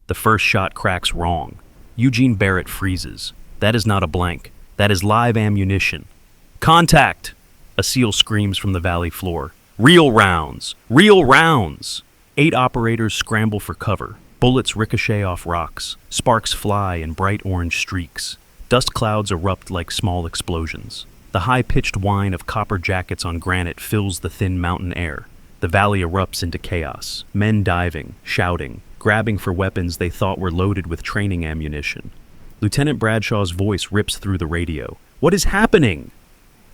The first shot cracks wrong. Eugene Barrett freezes. That is not a blank. That is live ammunition. Contact! A SEAL screams from the valley floor. Real rounds! Real rounds! 8 operators scramble for cover. Bullets ricochet off rocks. Sparks fly in bright orange streaks. Dust clouds erupt like small explosions. The high-pitched whine of copper jackets on granite fills the thin mountain air. The valley erupts into chaos. Men diving, shouting, grabbing for weapons they thought were loaded with training ammunition. Lieutenant Bradshaw's voice rips through the radio. What is happening?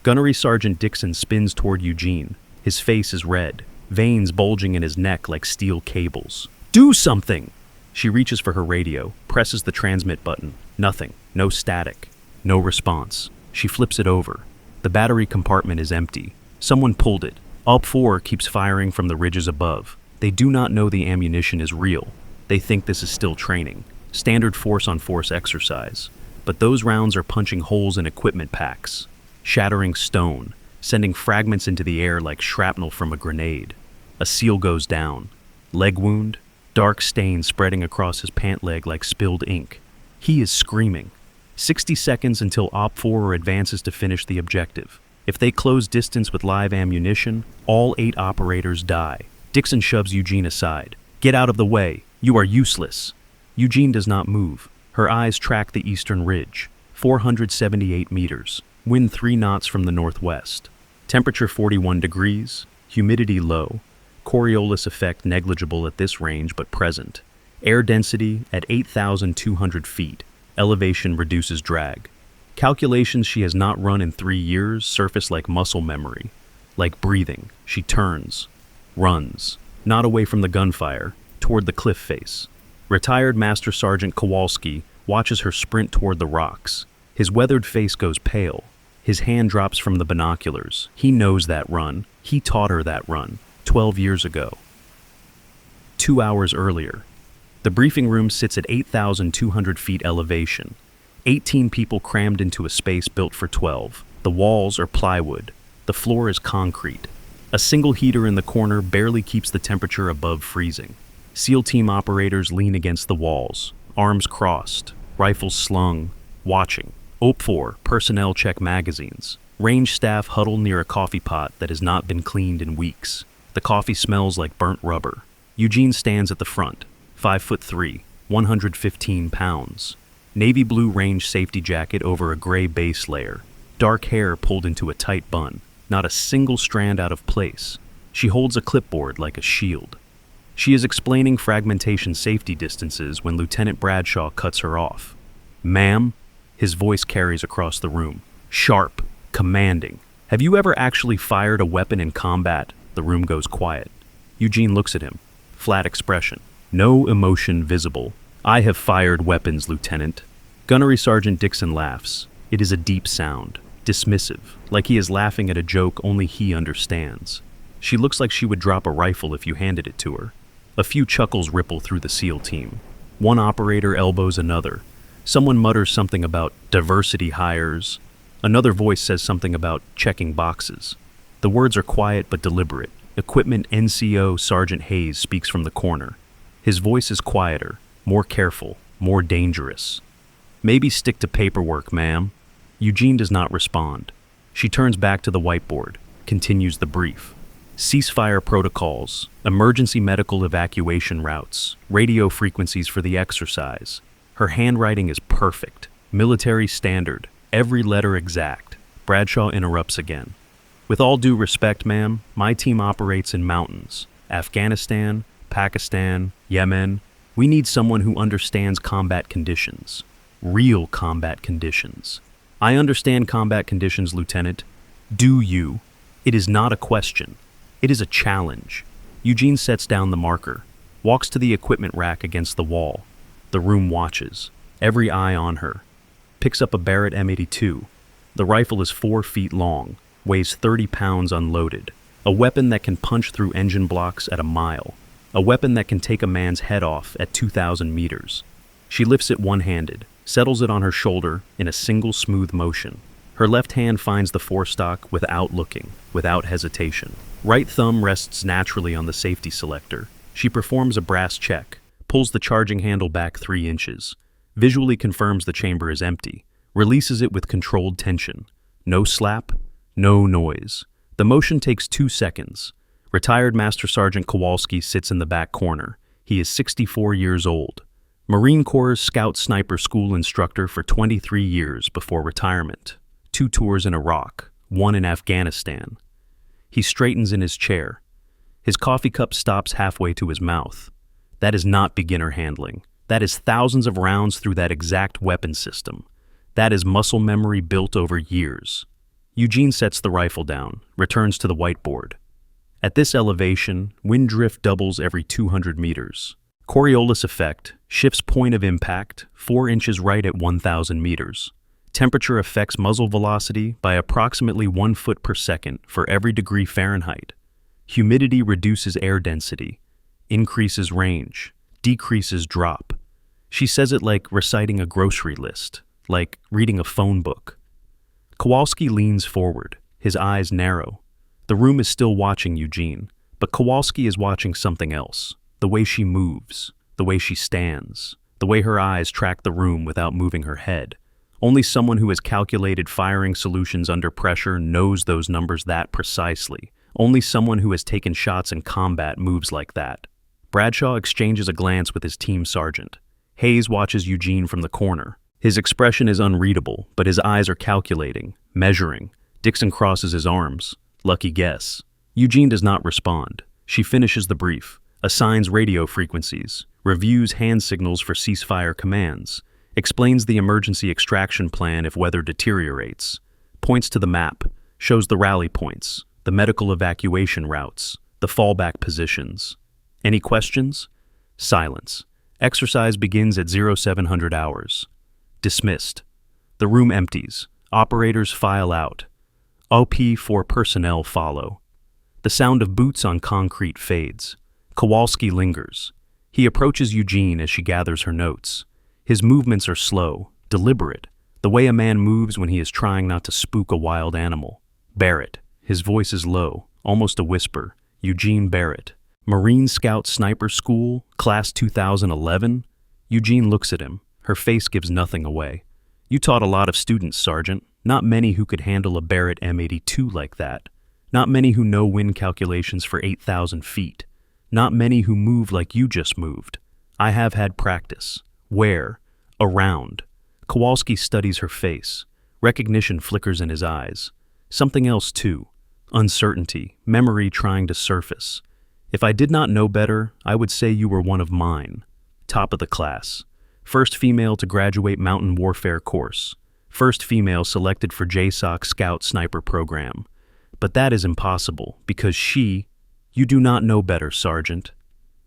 Gunnery Sergeant Dixon spins toward Eugene. His face is red, veins bulging in his neck like steel cables. Do something! She reaches for her radio, presses the transmit button. Nothing. No static. No response. She flips it over. The battery compartment is empty. Someone pulled it. OP-4 keeps firing from the ridges above. They do not know the ammunition is real. They think this is still training. Standard force-on-force exercise. But those rounds are punching holes in equipment packs, shattering stone, sending fragments into the air like shrapnel from a grenade. A SEAL goes down. Leg wound, dark stain spreading across his pant leg like spilled ink. He is screaming. 60 seconds until OP-4 advances to finish the objective. If they close distance with live ammunition, all 8 operators die. Dixon shoves Eugene aside. Get out of the way. You are useless. Eugene does not move. Her eyes track the eastern ridge. 478 meters. Wind 3 knots from the northwest. Temperature 41 degrees. Humidity low. Coriolis effect negligible at this range but present. Air density at 8,200 feet. Elevation reduces drag. Calculations she has not run in 3 years surface like muscle memory. Like breathing, she turns, runs, not away from the gunfire, toward the cliff face. Retired Master Sergeant Kowalski watches her sprint toward the rocks. His weathered face goes pale. His hand drops from the binoculars. He knows that run. He taught her that run 12 years ago. 2 hours earlier. The briefing room sits at 8,200 feet elevation. 18 people crammed into a space built for 12. The walls are plywood. The floor is concrete. A single heater in the corner barely keeps the temperature above freezing. SEAL team operators lean against the walls, arms crossed, rifles slung, watching. OP-4 personnel check magazines. Range staff huddle near a coffee pot that has not been cleaned in weeks. The coffee smells like burnt rubber. Eugene stands at the front. 5'3", 115 pounds. Navy blue range safety jacket over a gray base layer. Dark hair pulled into a tight bun. Not a single strand out of place. She holds a clipboard like a shield. She is explaining fragmentation safety distances when Lieutenant Bradshaw cuts her off. Ma'am, his voice carries across the room. Sharp, commanding. Have you ever actually fired a weapon in combat? The room goes quiet. Eugene looks at him. Flat expression. No emotion visible. I have fired weapons, Lieutenant. Gunnery Sergeant Dixon laughs. It is a deep sound, dismissive, like he is laughing at a joke only he understands. She looks like she would drop a rifle if you handed it to her. A few chuckles ripple through the SEAL team. One operator elbows another. Someone mutters something about diversity hires. Another voice says something about checking boxes. The words are quiet but deliberate. Equipment NCO Sergeant Hayes speaks from the corner. His voice is quieter, more careful, more dangerous. Maybe stick to paperwork, ma'am. Eugene does not respond. She turns back to the whiteboard, continues the brief. Ceasefire protocols, emergency medical evacuation routes, radio frequencies for the exercise. Her handwriting is perfect, military standard, every letter exact. Bradshaw interrupts again. With all due respect, ma'am, my team operates in mountains. Afghanistan, Pakistan, Yemen. We need someone who understands combat conditions. Real combat conditions. I understand combat conditions, Lieutenant. Do you? It is not a question. It is a challenge. Eugene sets down the marker, walks to the equipment rack against the wall. The room watches, every eye on her. Picks up a Barrett M82. The rifle is 4 feet long, weighs 30 pounds unloaded. A weapon that can punch through engine blocks at a mile. A weapon that can take a man's head off at 2,000 meters. She lifts it one-handed, settles it on her shoulder in a single smooth motion. Her left hand finds the forestock without looking, without hesitation. Right thumb rests naturally on the safety selector. She performs a brass check, pulls the charging handle back 3 inches, visually confirms the chamber is empty, releases it with controlled tension. No slap, no noise. The motion takes 2 seconds. Retired Master Sergeant Kowalski sits in the back corner. He is 64 years old. Marine Corps Scout Sniper School instructor for 23 years before retirement. 2 tours in Iraq, 1 in Afghanistan. He straightens in his chair. His coffee cup stops halfway to his mouth. That is not beginner handling. That is thousands of rounds through that exact weapon system. That is muscle memory built over years. Eugene sets the rifle down, returns to the whiteboard. At this elevation, wind drift doubles every 200 meters. Coriolis effect shifts point of impact 4 inches right at 1,000 meters. Temperature affects muzzle velocity by approximately 1 foot per second for every degree Fahrenheit. Humidity reduces air density, increases range, decreases drop. She says it like reciting a grocery list, like reading a phone book. Kowalski leans forward, his eyes narrow. The room is still watching Eugene, but Kowalski is watching something else. The way she moves, the way she stands, the way her eyes track the room without moving her head. Only someone who has calculated firing solutions under pressure knows those numbers that precisely. Only someone who has taken shots in combat moves like that. Bradshaw exchanges a glance with his team sergeant. Hayes watches Eugene from the corner. His expression is unreadable, but his eyes are calculating, measuring. Dixon crosses his arms. Lucky guess. Eugene does not respond. She finishes the brief, assigns radio frequencies, reviews hand signals for ceasefire commands, explains the emergency extraction plan if weather deteriorates, points to the map, shows the rally points, the medical evacuation routes, the fallback positions. Any questions? Silence. Exercise begins at 0700 hours. Dismissed. The room empties. Operators file out. OP4 personnel follow. The sound of boots on concrete fades. Kowalski lingers. He approaches Eugene as she gathers her notes. His movements are slow, deliberate, the way a man moves when he is trying not to spook a wild animal. Barrett. His voice is low, almost a whisper. Eugene Barrett. Marine Scout Sniper School, Class 2011? Eugene looks at him. Her face gives nothing away. You taught a lot of students, Sergeant. Not many who could handle a Barrett M82 like that. Not many who know wind calculations for 8,000 feet. Not many who move like you just moved. I have had practice. Where? Around. Kowalski studies her face. Recognition flickers in his eyes. Something else too. Uncertainty, memory trying to surface. If I did not know better, I would say you were one of mine. Top of the class. First female to graduate mountain warfare course. First female selected for JSOC Scout Sniper program. But that is impossible, because you do not know better, Sergeant.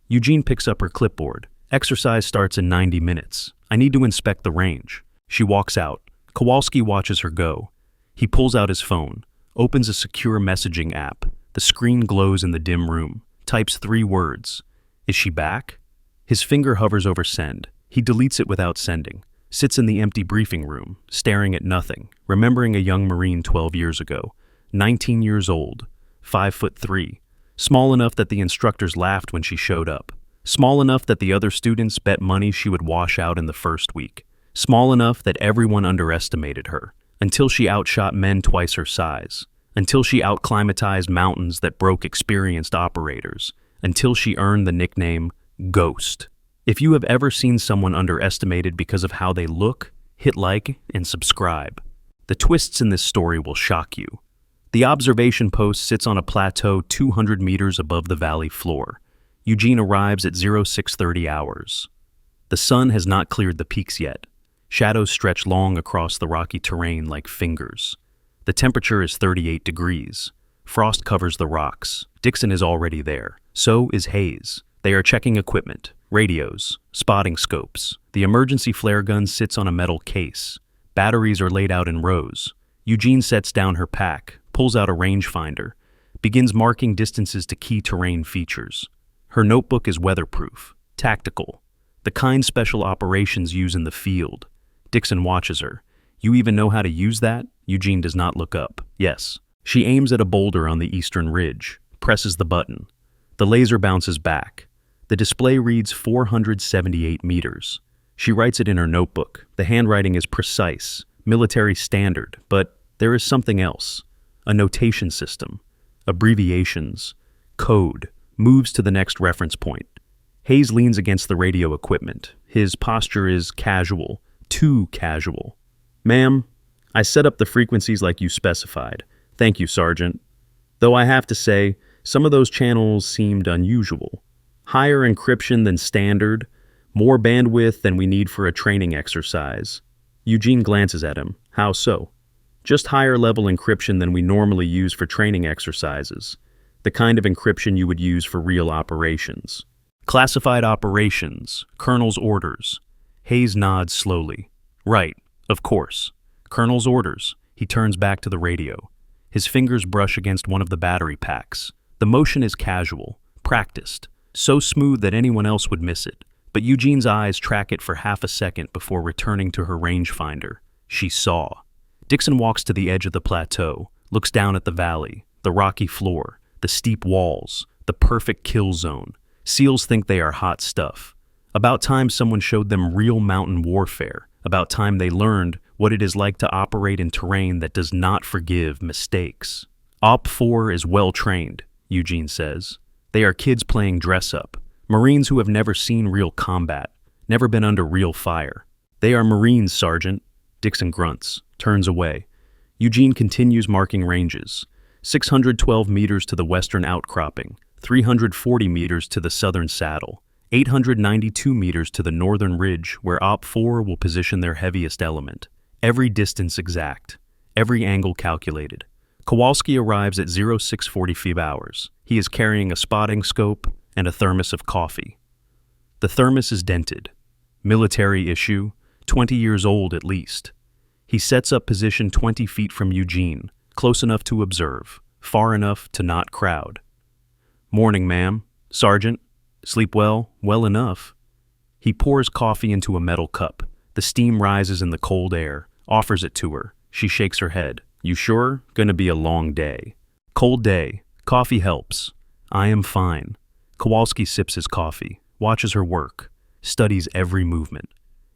Eugene picks up her clipboard. Exercise starts in 90 minutes. I need to inspect the range. She walks out. Kowalski watches her go. He pulls out his phone, opens a secure messaging app. The screen glows in the dim room. Types 3 words. Is she back? His finger hovers over send. He deletes it without sending. Sits in the empty briefing room, staring at nothing, remembering a young Marine 12 years ago. 19 years old, 5'3", small enough that the instructors laughed when she showed up. Small enough that the other students bet money she would wash out in the first week. Small enough that everyone underestimated her, until she outshot men twice her size, until she outclimatized mountains that broke experienced operators, until she earned the nickname Ghost. If you have ever seen someone underestimated because of how they look, hit like and subscribe. The twists in this story will shock you. The observation post sits on a plateau 200 meters above the valley floor. Eugene arrives at 0630 hours. The sun has not cleared the peaks yet. Shadows stretch long across the rocky terrain like fingers. The temperature is 38 degrees. Frost covers the rocks. Dixon is already there. So is Hayes. They are checking equipment, radios, spotting scopes. The emergency flare gun sits on a metal case. Batteries are laid out in rows. Eugene sets down her pack, pulls out a rangefinder, begins marking distances to key terrain features. Her notebook is weatherproof, tactical, the kind special operations use in the field. Dixon watches her. You even know how to use that? Eugene does not look up. Yes. She aims at a boulder on the eastern ridge, presses the button. The laser bounces back. The display reads 478 meters. She writes it in her notebook. The handwriting is precise, military standard, but there is something else. A notation system, abbreviations, code, moves to the next reference point. Hayes leans against the radio equipment. His posture is casual, too casual. "Ma'am, I set up the frequencies like you specified. Thank you, Sergeant. Though I have to say, some of those channels seemed unusual. Higher encryption than standard, more bandwidth than we need for a training exercise." Eugene glances at him. "How so?" "Just higher level encryption than we normally use for training exercises. The kind of encryption you would use for real operations." "Classified operations, Colonel's orders." Hayes nods slowly. "Right, of course. Colonel's orders." He turns back to the radio. His fingers brush against one of the battery packs. The motion is casual, practiced, so smooth that anyone else would miss it. But Eugene's eyes track it for half a second before returning to her rangefinder. She saw. Dixon walks to the edge of the plateau, looks down at the valley, the rocky floor, the steep walls, the perfect kill zone. SEALs think they are hot stuff. About time someone showed them real mountain warfare. About time they learned what it is like to operate in terrain that does not forgive mistakes. OP4 is well trained, Eugene says. They are kids playing dress-up. Marines who have never seen real combat, never been under real fire. "They are Marines, Sergeant." Dixon grunts, turns away. Eugene continues marking ranges. 612 meters to the western outcropping, 340 meters to the southern saddle, 892 meters to the northern ridge where OP4 will position their heaviest element. Every distance exact, every angle calculated. Kowalski arrives at 0645 hours. He is carrying a spotting scope and a thermos of coffee. The thermos is dented. Military issue, 20 years old at least. He sets up position 20 feet from Eugene, close enough to observe, far enough to not crowd. "Morning, ma'am. Sergeant. Sleep well? Well enough." He pours coffee into a metal cup. The steam rises in the cold air, offers it to her. She shakes her head. "You sure? Gonna be a long day." "Cold day. Coffee helps." "I am fine." Kowalski sips his coffee, watches her work, studies every movement.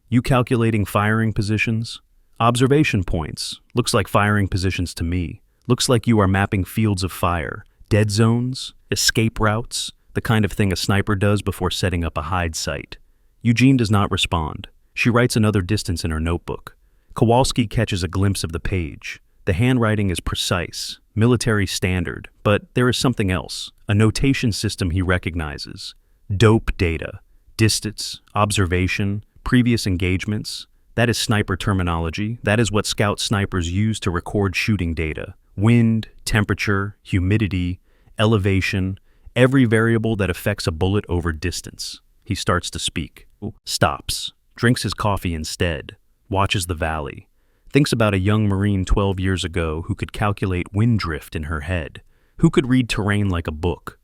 "You calculating firing positions?" "Observation points. Looks like firing positions to me. Looks like you are mapping fields of fire, dead zones, escape routes, the kind of thing a sniper does before setting up a hide site." Eugene does not respond. She writes another distance in her notebook. Kowalski catches a glimpse of the page. The handwriting is precise, military standard, but there is something else, a notation system he recognizes. Dope data, distance, observation, previous engagements. That is sniper terminology. That is what scout snipers use to record shooting data. Wind, temperature, humidity, elevation, every variable that affects a bullet over distance. He starts to speak. Stops. Drinks his coffee instead. Watches the valley. Thinks about a young Marine 12 years ago who could calculate wind drift in her head. Who could read terrain like a book.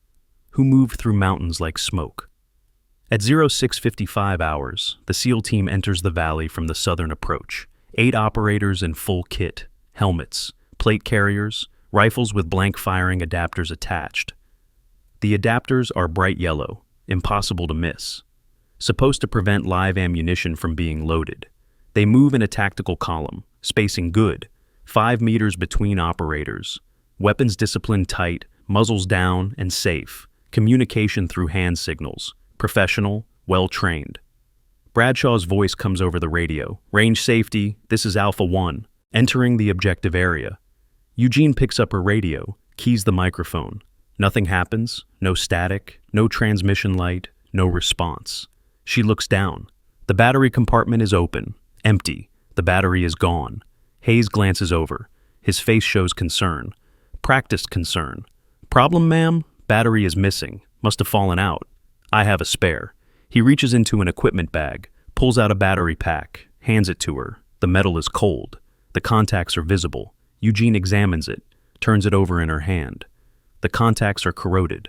Who moved through mountains like smoke. At 0655 hours, the SEAL team enters the valley from the southern approach. 8 operators in full kit, helmets, plate carriers, rifles with blank firing adapters attached. The adapters are bright yellow, impossible to miss. Supposed to prevent live ammunition from being loaded. They move in a tactical column, spacing good, 5 meters between operators. Weapons discipline tight, muzzles down and safe. Communication through hand signals. Professional, well-trained. Bradshaw's voice comes over the radio. "Range safety, this is Alpha 1. Entering the objective area." Eugene picks up her radio, keys the microphone. Nothing happens, no static, no transmission light, no response. She looks down. The battery compartment is open, empty. The battery is gone. Hayes glances over. His face shows concern. Practiced concern. "Problem, ma'am? Battery is missing. Must have fallen out. I have a spare." He reaches into an equipment bag, pulls out a battery pack, hands it to her. The metal is cold. The contacts are visible. Eugene examines it, turns it over in her hand. The contacts are corroded.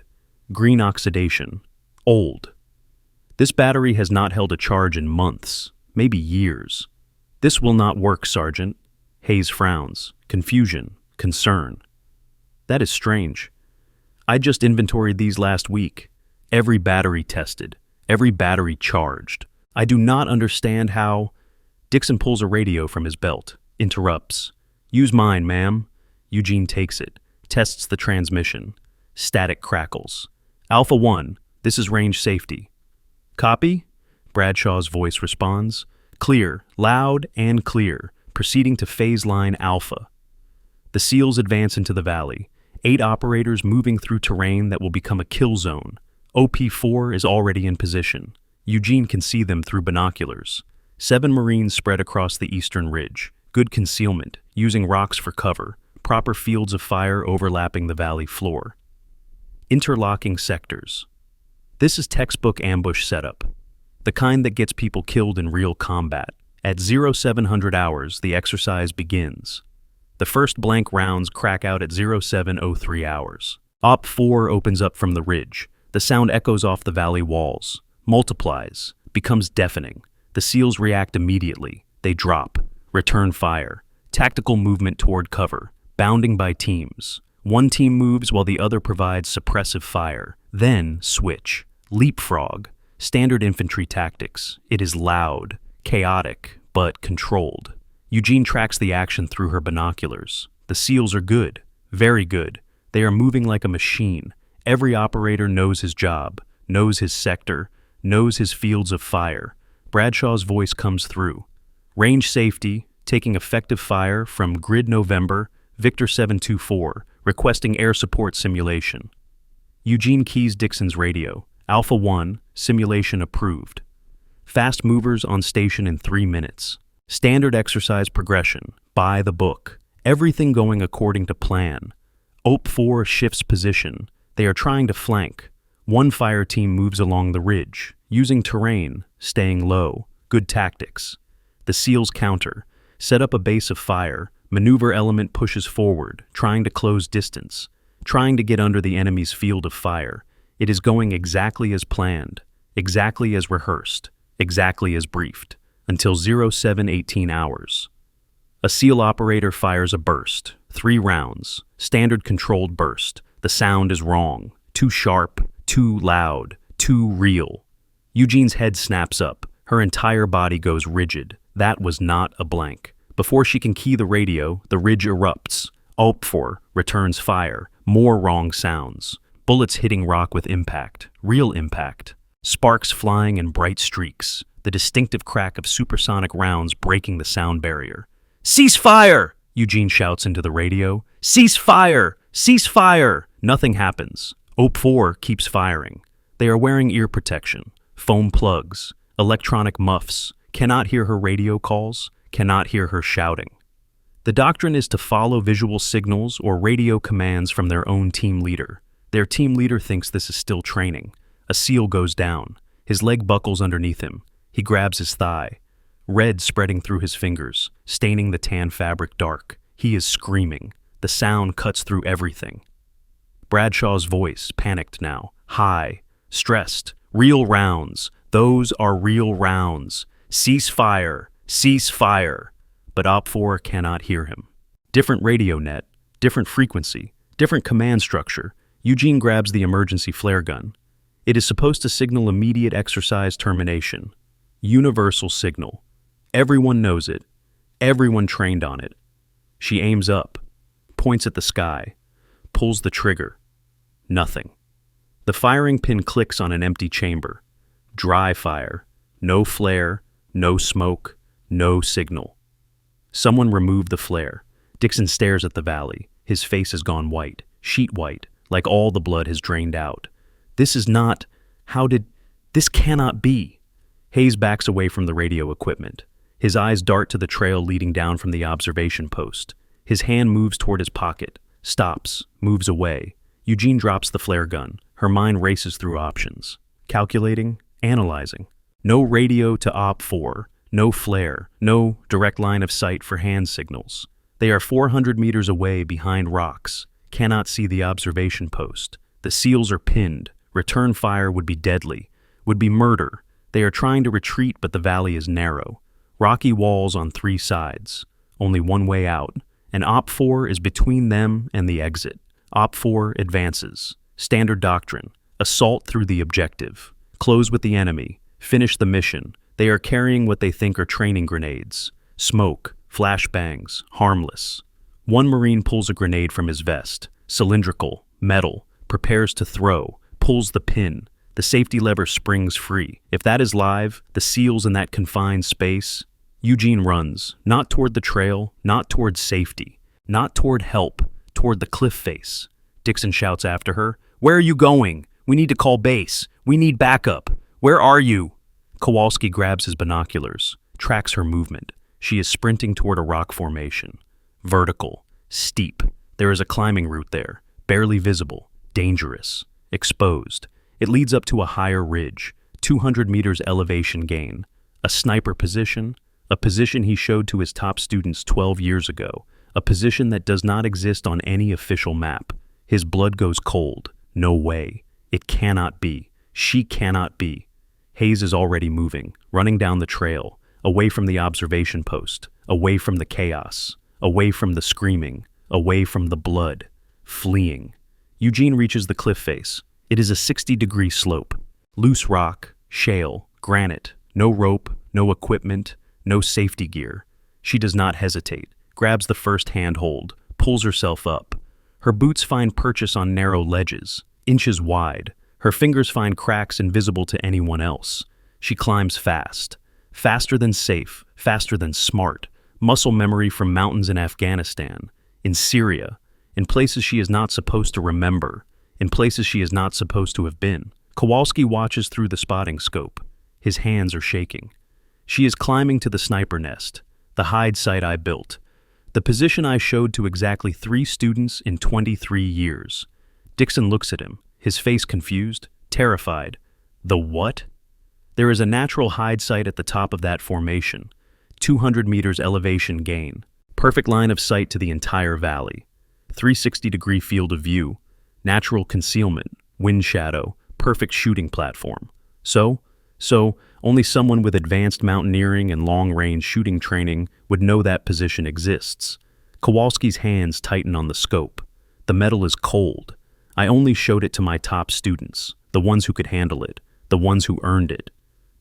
Green oxidation. Old. This battery has not held a charge in months, maybe years. "This will not work, Sergeant." Hayes frowns. Confusion. Concern. "That is strange. I just inventoried these last week. Every battery tested, every battery charged. I do not understand how. Dixon pulls a radio from his belt, interrupts. Use mine, ma'am. Eugene takes it, tests the transmission. Static crackles. Alpha 1, this is range safety. Copy? Bradshaw's voice responds. Clear, loud and clear, proceeding to phase line Alpha. The SEALs advance into the valley, 8 operators moving through terrain that will become a kill zone. OP-4 is already in position. Eugene can see them through binoculars. 7 Marines spread across the eastern ridge. Good concealment, using rocks for cover, proper fields of fire overlapping the valley floor. Interlocking sectors. This is textbook ambush setup, the kind that gets people killed in real combat. At 0700 hours, the exercise begins. The first blank rounds crack out at 0703 hours. OP-4 opens up from the ridge. The sound echoes off the valley walls, multiplies, becomes deafening. The SEALs react immediately. They drop, return fire, tactical movement toward cover, bounding by teams. One team moves while the other provides suppressive fire. Then switch, leapfrog, standard infantry tactics. It is loud, chaotic, but controlled. Eugene tracks the action through her binoculars. The SEALs are good, very good. They are moving like a machine. Every operator knows his job, knows his sector, knows his fields of fire. Bradshaw's voice comes through. Range safety, taking effective fire from Grid November, Victor 724, requesting air support simulation. Eugene keys Dixon's radio. Alpha 1, simulation approved. Fast movers on station in 3 minutes. Standard exercise progression, by the book. Everything going according to plan. OP-4 shifts position. They are trying to flank. One fire team moves along the ridge, using terrain, staying low. Good tactics. The SEALs counter, set up a base of fire. Maneuver element pushes forward, trying to close distance, trying to get under the enemy's field of fire. It is going exactly as planned, exactly as rehearsed, exactly as briefed, until 0718 hours. A SEAL operator fires a burst, 3 rounds, standard controlled burst. The sound is wrong, too sharp, too loud, too real. Eugene's head snaps up, her entire body goes rigid. That was not a blank. Before she can key the radio, the ridge erupts. OP-4 returns fire. More wrong sounds. Bullets hitting rock with impact. Real impact. Sparks flying in bright streaks. The distinctive crack of supersonic rounds breaking the sound barrier. Cease fire! Eugene shouts into the radio. Cease fire! Cease fire! Nothing happens. OP-4 keeps firing. They are wearing ear protection, foam plugs, electronic muffs, cannot hear her radio calls, cannot hear her shouting. The doctrine is to follow visual signals or radio commands from their own team leader. Their team leader thinks this is still training. A SEAL goes down. His leg buckles underneath him. He grabs his thigh. Red spreading through his fingers, staining the tan fabric dark. He is screaming. The sound cuts through everything. Bradshaw's voice, panicked now, high, stressed. Real rounds. Those are real rounds. Cease fire. Cease fire. But OP-4 cannot hear him. Different radio net, different frequency, different command structure. Eugene grabs the emergency flare gun. It is supposed to signal immediate exercise termination. Universal signal. Everyone knows it. Everyone trained on it. She aims up, points at the sky, pulls the trigger. Nothing. The firing pin clicks on an empty chamber. Dry fire. No flare, no smoke, no signal. Someone removed the flare. Dixon stares at the valley. His face has gone white, sheet white, like all the blood has drained out. This is not... This cannot be. Hayes backs away from the radio equipment. His eyes dart to the trail leading down from the observation post. His hand moves toward his pocket, stops, moves away. Eugene drops the flare gun. Her mind races through options. Calculating, analyzing. No radio to OP-4, no flare, no direct line of sight for hand signals. They are 400 meters away behind rocks, cannot see the observation post. The SEALs are pinned. Return fire would be deadly, would be murder. They are trying to retreat, but the valley is narrow. Rocky walls on 3 sides. Only one way out, and OP-4 is between them and the exit. OP-4 advances. Standard doctrine. Assault through the objective. Close with the enemy. Finish the mission. They are carrying what they think are training grenades. Smoke, flashbangs, harmless. One Marine pulls a grenade from his vest. Cylindrical, metal, prepares to throw, pulls the pin. The safety lever springs free. If that is live, the SEALs in that confined space. Eugene runs, not toward the trail, not toward safety, not toward help, toward the cliff face. Dixon shouts after her, "Where are you going? We need to call base. We need backup. Where are you?" Kowalski grabs his binoculars, tracks her movement. She is sprinting toward a rock formation. Vertical, steep. There is a climbing route there, barely visible, dangerous, exposed. It leads up to a higher ridge, 200 meters elevation gain. A sniper position, a position he showed to his top students 12 years ago, a position that does not exist on any official map. His blood goes cold. No way. It cannot be. She cannot be. Hayes is already moving, running down the trail, away from the observation post, away from the chaos, away from the screaming, away from the blood, fleeing. Eugene reaches the cliff face. It is a 60-degree slope. Loose rock, shale, granite, no rope, no equipment, no safety gear. She does not hesitate, grabs the first handhold, pulls herself up. Her boots find purchase on narrow ledges, inches wide. Her fingers find cracks invisible to anyone else. She climbs fast. Faster than safe, faster than smart. Muscle memory from mountains in Afghanistan, in Syria, in places she is not supposed to remember, in places she is not supposed to have been. Kowalski watches through the spotting scope. His hands are shaking. She is climbing to the sniper nest, the hide site I built, the position I showed to exactly 3 students in 23 years. Dixon looks at him, his face confused, terrified. The what? There is a natural hide site at the top of that formation, 200 meters elevation gain, perfect line of sight to the entire valley, 360-degree field of view, natural concealment, wind shadow, perfect shooting platform. So, only someone with advanced mountaineering and long-range shooting training would know that position exists. Kowalski's hands tighten on the scope. The metal is cold. I only showed it to my top students, the ones who could handle it, the ones who earned it.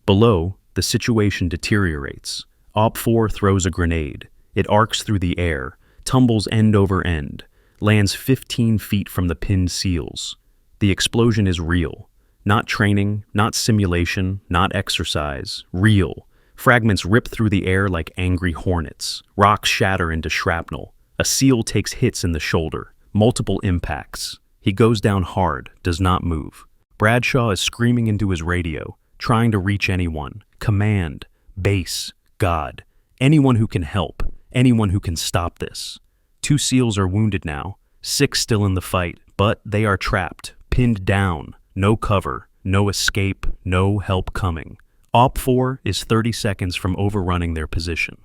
Below, the situation deteriorates. OP4 throws a grenade. It arcs through the air, tumbles end over end, lands 15 feet from the pinned SEALs. The explosion is real. Not training, not simulation, not exercise. Real. Fragments rip through the air like angry hornets. Rocks shatter into shrapnel. A SEAL takes hits in the shoulder. Multiple impacts. He goes down hard, does not move. Bradshaw is screaming into his radio, trying to reach anyone. Command, base, God. Anyone who can help. Anyone who can stop this. 2 SEALs are wounded now. 6 still in the fight, but they are trapped, pinned down. No cover, no escape, no help coming. OP4 is 30 seconds from overrunning their position.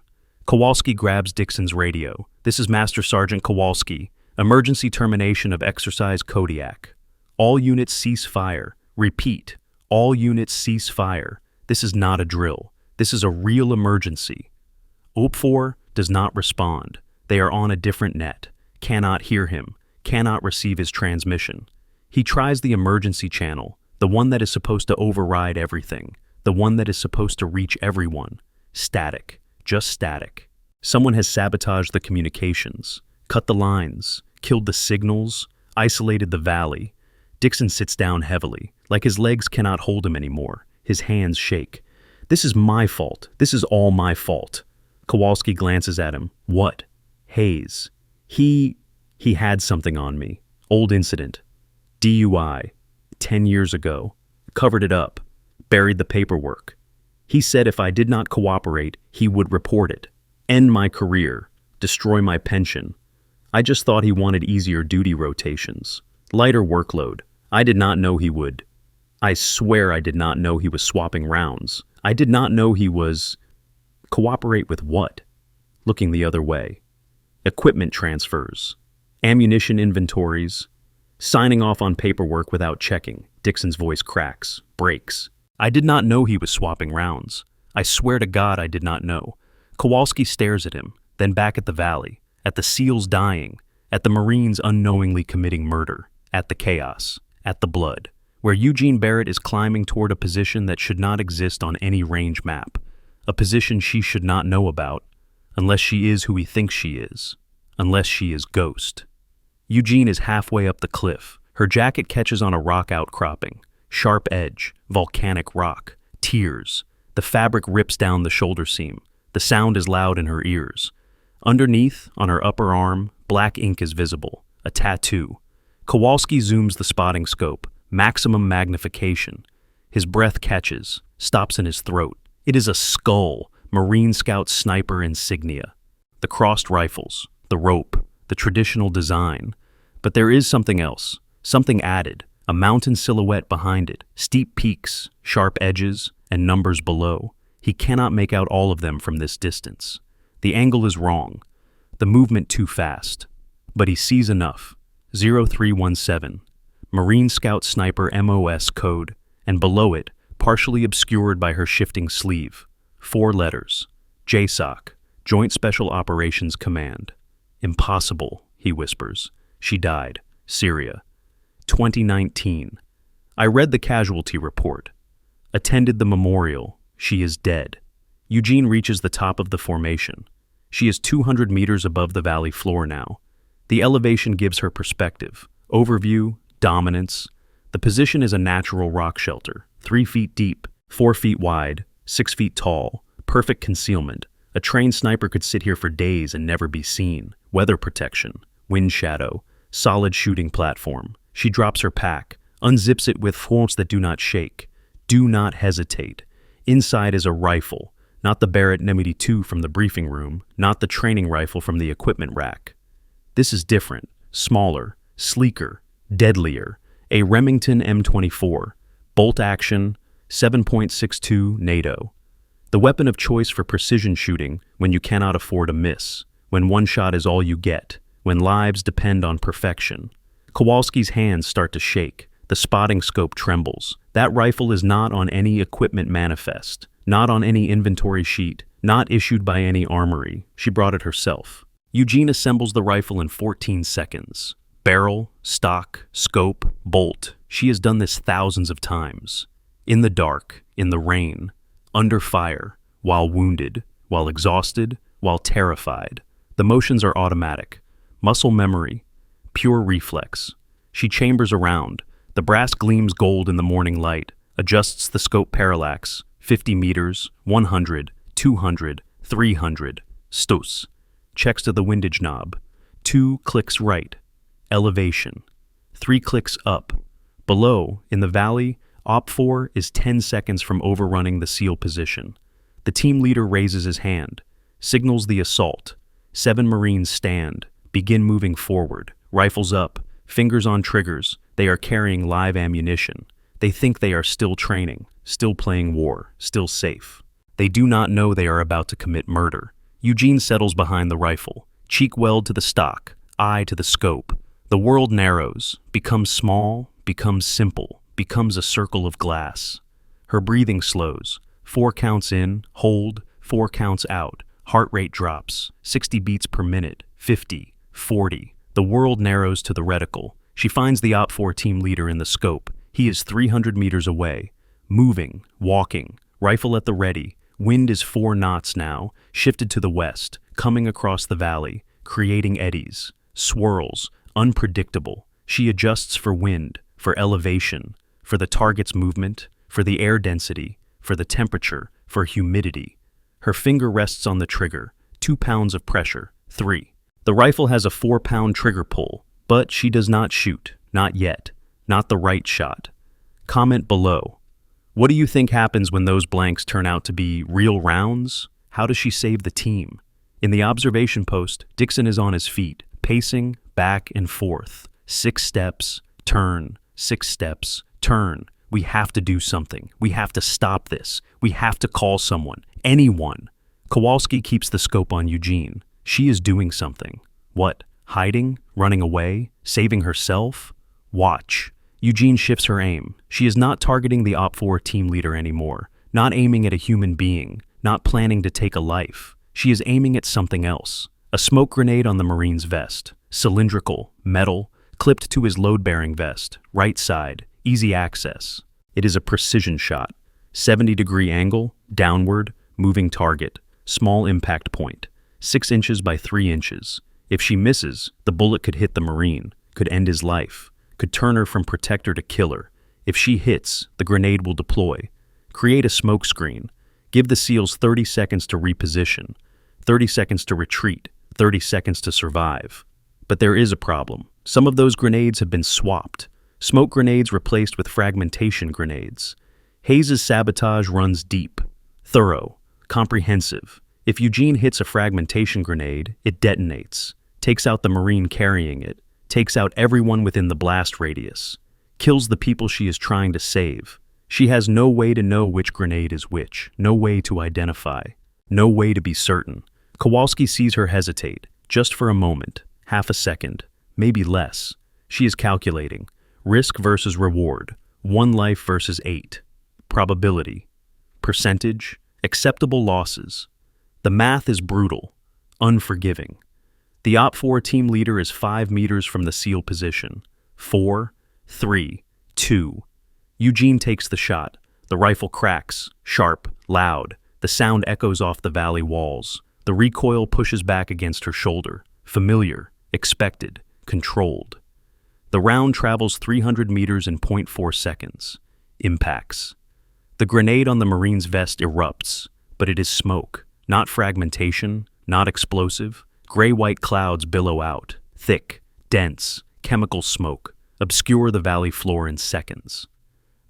Kowalski grabs Dixon's radio. This is Master Sergeant Kowalski. Emergency termination of exercise Kodiak. All units cease fire. Repeat. All units cease fire. This is not a drill. This is a real emergency. OP4 does not respond. They are on a different net. Cannot hear him. Cannot receive his transmission. He tries the emergency channel, the one that is supposed to override everything, the one that is supposed to reach everyone. Static. Just static. Someone has sabotaged the communications, cut the lines, killed the signals, isolated the valley. Dixon sits down heavily, like his legs cannot hold him anymore. His hands shake. This is my fault. This is all my fault. Kowalski glances at him. What? Hayes. He had something on me. Old incident. DUI. 10 years ago. Covered it up. Buried the paperwork. He said if I did not cooperate, he would report it. End my career. Destroy my pension. I just thought he wanted easier duty rotations. Lighter workload. I did not know he would. I swear I did not know he was swapping rounds. I did not know he was... Cooperate with what? Looking the other way. Equipment transfers. Ammunition inventories. Signing off on paperwork without checking. Dixon's voice cracks, breaks. I did not know he was swapping rounds. I swear to God I did not know. Kowalski stares at him, then back at the valley, at the SEALs dying, at the Marines unknowingly committing murder, at the chaos, at the blood. where Eugene Barrett is climbing toward a position that should not exist on any range map, a position she should not know about, unless she is who he thinks she is, unless she is Ghost. Eugene is halfway up the cliff. Her jacket catches on a rock outcropping, sharp edge, volcanic rock, tears. The fabric rips down the shoulder seam. The sound is loud in her ears. Underneath, on her upper arm, black ink is visible, a tattoo. Kowalski zooms the spotting scope, maximum magnification. His breath catches, stops in his throat. It is a skull, Marine Scout sniper insignia. The crossed rifles, the rope, the traditional design. But there is something else, something added, a mountain silhouette behind it, steep peaks, sharp edges, and numbers below. He cannot make out all of them from this distance. The angle is wrong, the movement too fast. But he sees enough. 0317, Marine Scout Sniper MOS code, and below it, partially obscured by her shifting sleeve, 4 letters, JSOC, Joint Special Operations Command. Impossible, he whispers. She died. Syria. 2019. I read the casualty report. Attended the memorial. She is dead. Eugene reaches the top of the formation. She is 200 meters above the valley floor now. The elevation gives her perspective, overview, dominance. The position is a natural rock shelter, 3 feet deep, 4 feet wide, 6 feet tall, perfect concealment. A trained sniper could sit here for days and never be seen. Weather protection, wind shadow, solid shooting platform. She drops her pack, unzips it with forms that do not shake. Do not hesitate. Inside is a rifle, not the Barrett M82 from the briefing room, not the training rifle from the equipment rack. This is different, smaller, sleeker, deadlier. A Remington M24, bolt action, 7.62 NATO. The weapon of choice for precision shooting when you cannot afford a miss, when one shot is all you get, when lives depend on perfection. Kowalski's hands start to shake. The spotting scope trembles. That rifle is not on any equipment manifest, not on any inventory sheet, not issued by any armory. She brought it herself. Eugene assembles the rifle in 14 seconds. Barrel, stock, scope, bolt. She has done this thousands of times. In the dark, in the rain, under fire, while wounded, while exhausted, while terrified. The motions are automatic. Muscle memory, pure reflex. She chambers around. The brass gleams gold in the morning light, adjusts the scope parallax, 50 meters, 100, 200, 300, stos. Checks to the windage knob. 2 clicks right. Elevation. 3 clicks up. Below, in the valley, OP4 is 10 seconds from overrunning the SEAL position. The team leader raises his hand, signals the assault. 7 Marines stand, begin moving forward, rifles up, fingers on triggers. They are carrying live ammunition. They think they are still training, still playing war, still safe. They do not know they are about to commit murder. Eugene settles behind the rifle, cheek weld to the stock, eye to the scope. The world narrows, becomes small, becomes simple, becomes a circle of glass. Her breathing slows. 4 counts in, hold, 4 counts out. Heart rate drops, 60 beats per minute, 50, 40. The world narrows to the reticle. She finds the OP4 team leader in the scope. He is 300 meters away. Moving, walking, rifle at the ready. Wind is 4 knots now, shifted to the west, coming across the valley, creating eddies, swirls, unpredictable. She adjusts for wind, for elevation, for the target's movement, for the air density, for the temperature, for humidity. Her finger rests on the trigger, 2 pounds of pressure, 3. The rifle has a 4-pound trigger pull, but she does not shoot, not yet, not the right shot. Comment below. What do you think happens when those blanks turn out to be real rounds? How does she save the team? In the observation post, Dixon is on his feet, pacing back and forth. 6 steps, turn, 6 steps, turn. We have to do something. We have to stop this. We have to call someone, anyone. Kowalski keeps the scope on Eugene. She is doing something. What? Hiding? Running away? Saving herself? Watch. Eugene shifts her aim. She is not targeting the OP4 team leader anymore, not aiming at a human being, not planning to take a life. She is aiming at something else. A smoke grenade on the Marine's vest, cylindrical, metal, clipped to his load-bearing vest, right side, easy access. It is a precision shot. 70-degree angle, downward, moving target, small impact point, 6 inches by 3 inches. If she misses, the bullet could hit the Marine, could end his life, could turn her from protector to killer. If she hits, the grenade will deploy. Create a smoke screen. Give the SEALs 30 seconds to reposition, 30 seconds to retreat, 30 seconds to survive. But there is a problem. Some of those grenades have been swapped. Smoke grenades replaced with fragmentation grenades. Hayes' sabotage runs deep, thorough, comprehensive. If Eugene hits a fragmentation grenade, it detonates, takes out the Marine carrying it, takes out everyone within the blast radius, kills the people she is trying to save. She has no way to know which grenade is which, no way to identify, no way to be certain. Kowalski sees her hesitate, just for a moment, half a second, maybe less. She is calculating. Risk versus reward. 1 life versus 8. Probability. Percentage. Acceptable losses. The math is brutal, unforgiving. The OPFOR team leader is 5 meters from the SEAL position. 4, 3, 2. Eugene takes the shot. The rifle cracks, sharp, loud. The sound echoes off the valley walls. The recoil pushes back against her shoulder. Familiar, expected, controlled. The round travels 300 meters in 0.4 seconds. Impacts. The grenade on the Marine's vest erupts, but it is smoke, not fragmentation, not explosive. Gray-white clouds billow out, thick, dense, chemical smoke, obscure the valley floor in seconds.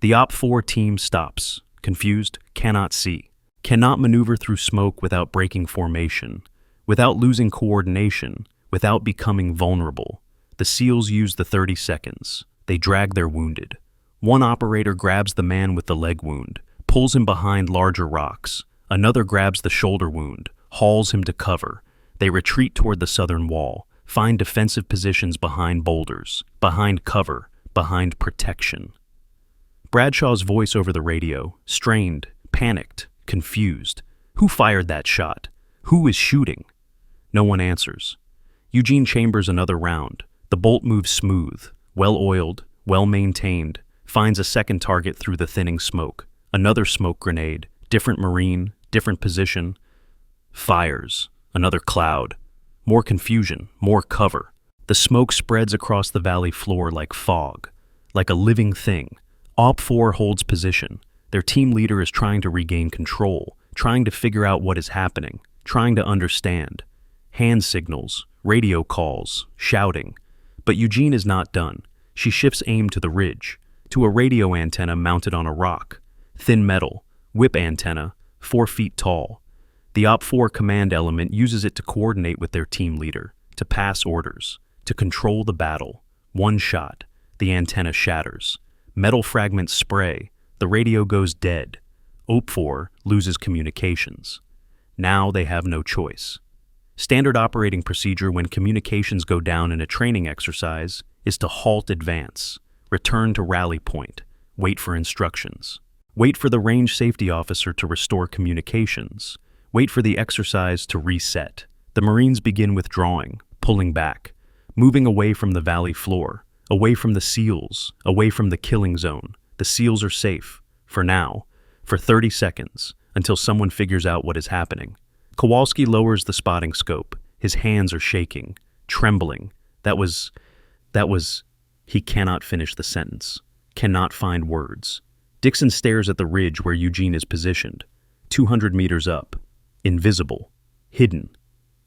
The OPFOR team stops, confused, cannot see, cannot maneuver through smoke without breaking formation, without losing coordination, without becoming vulnerable. The SEALs use the 30 seconds. They drag their wounded. One operator grabs the man with the leg wound, pulls him behind larger rocks. Another grabs the shoulder wound, hauls him to cover. They retreat toward the southern wall, find defensive positions behind boulders, behind cover, behind protection. Bradshaw's voice over the radio, strained, panicked, confused. Who fired that shot? Who is shooting? No one answers. Eugene chambers another round. The bolt moves smooth, well-oiled, well-maintained, finds a second target through the thinning smoke. Another smoke grenade, different Marine, different position. Fires. Another cloud. More confusion, more cover. The smoke spreads across the valley floor like fog, like a living thing. OPFOR holds position. Their team leader is trying to regain control, trying to figure out what is happening, trying to understand. Hand signals, radio calls, shouting. But Eugene is not done. She shifts aim to the ridge, to a radio antenna mounted on a rock. Thin metal, whip antenna, 4 feet tall. The OPFOR command element uses it to coordinate with their team leader, to pass orders, to control the battle. One shot, the antenna shatters. Metal fragments spray, the radio goes dead. OPFOR loses communications. Now they have no choice. Standard operating procedure when communications go down in a training exercise is to halt advance, return to rally point, wait for instructions. Wait for the range safety officer to restore communications. Wait for the exercise to reset. The Marines begin withdrawing, pulling back, moving away from the valley floor, away from the SEALs, away from the killing zone. The SEALs are safe, for now, for 30 seconds, until someone figures out what is happening. Kowalski lowers the spotting scope. His hands are shaking, trembling. That was... He cannot finish the sentence, cannot find words. Dixon stares at the ridge where Eugene is positioned, 200 meters up. Invisible. Hidden.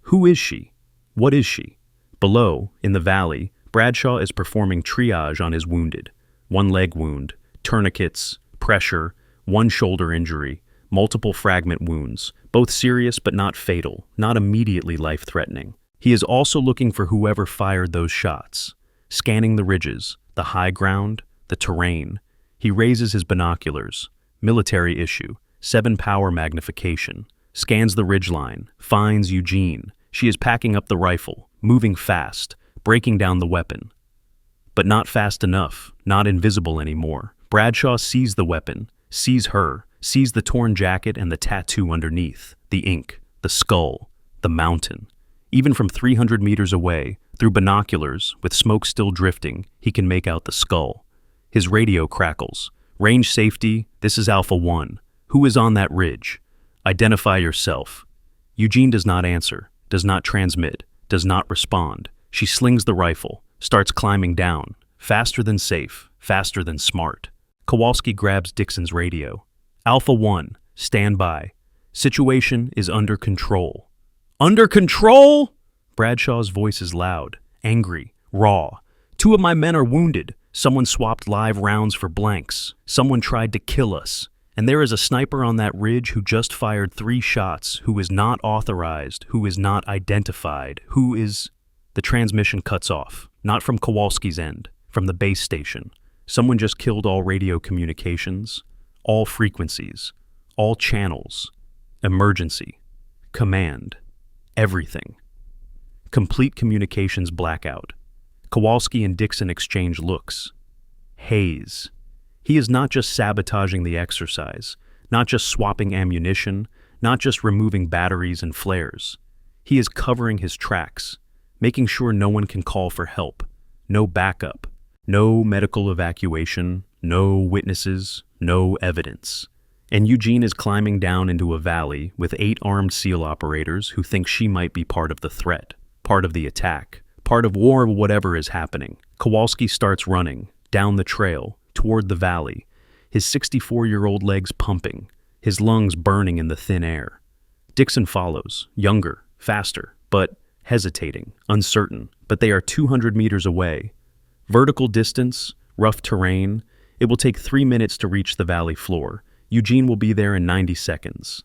Who is she? What is she? Below, in the valley, Bradshaw is performing triage on his wounded. 1 leg wound, tourniquets, pressure, 1 shoulder injury, multiple fragment wounds, both serious but not fatal, not immediately life-threatening. He is also looking for whoever fired those shots, scanning the ridges, the high ground, the terrain. He raises his binoculars. Military issue, 7 power magnification. Scans the ridgeline, finds Eugene. She is packing up the rifle, moving fast, breaking down the weapon. But not fast enough, not invisible anymore. Bradshaw sees the weapon, sees her, sees the torn jacket and the tattoo underneath, the ink, the skull, the mountain. Even from 300 meters away, through binoculars, with smoke still drifting, he can make out the skull. His radio crackles. Range safety, this is Alpha 1. Who is on that ridge? Identify yourself. Eugene does not answer, does not transmit, does not respond. She slings the rifle, starts climbing down, faster than safe, faster than smart. Kowalski grabs Dixon's radio. Alpha 1, stand by. Situation is under control. Under control? Bradshaw's voice is loud, angry, raw. 2 of my men are wounded. Someone swapped live rounds for blanks. Someone tried to kill us. And there is a sniper on that ridge who just fired 3 shots, who is not authorized, who is not identified, who is... The transmission cuts off, not from Kowalski's end, from the base station. Someone just killed all radio communications, all frequencies, all channels, emergency, command, everything. Complete communications blackout. Kowalski and Dixon exchange looks. Haze. He is not just sabotaging the exercise, not just swapping ammunition, not just removing batteries and flares. He is covering his tracks, making sure no one can call for help, no backup, no medical evacuation, no witnesses, no evidence. And Eugene is climbing down into a valley with 8 armed SEAL operators who think she might be part of the threat, part of the attack, part of war or whatever is happening. Kowalski starts running, down the trail, toward the valley, his 64-year-old legs pumping, his lungs burning in the thin air. Dixon follows, younger, faster, but hesitating, uncertain, but they are 200 meters away. Vertical distance, rough terrain. It will take 3 minutes to reach the valley floor. Eugene will be there in 90 seconds.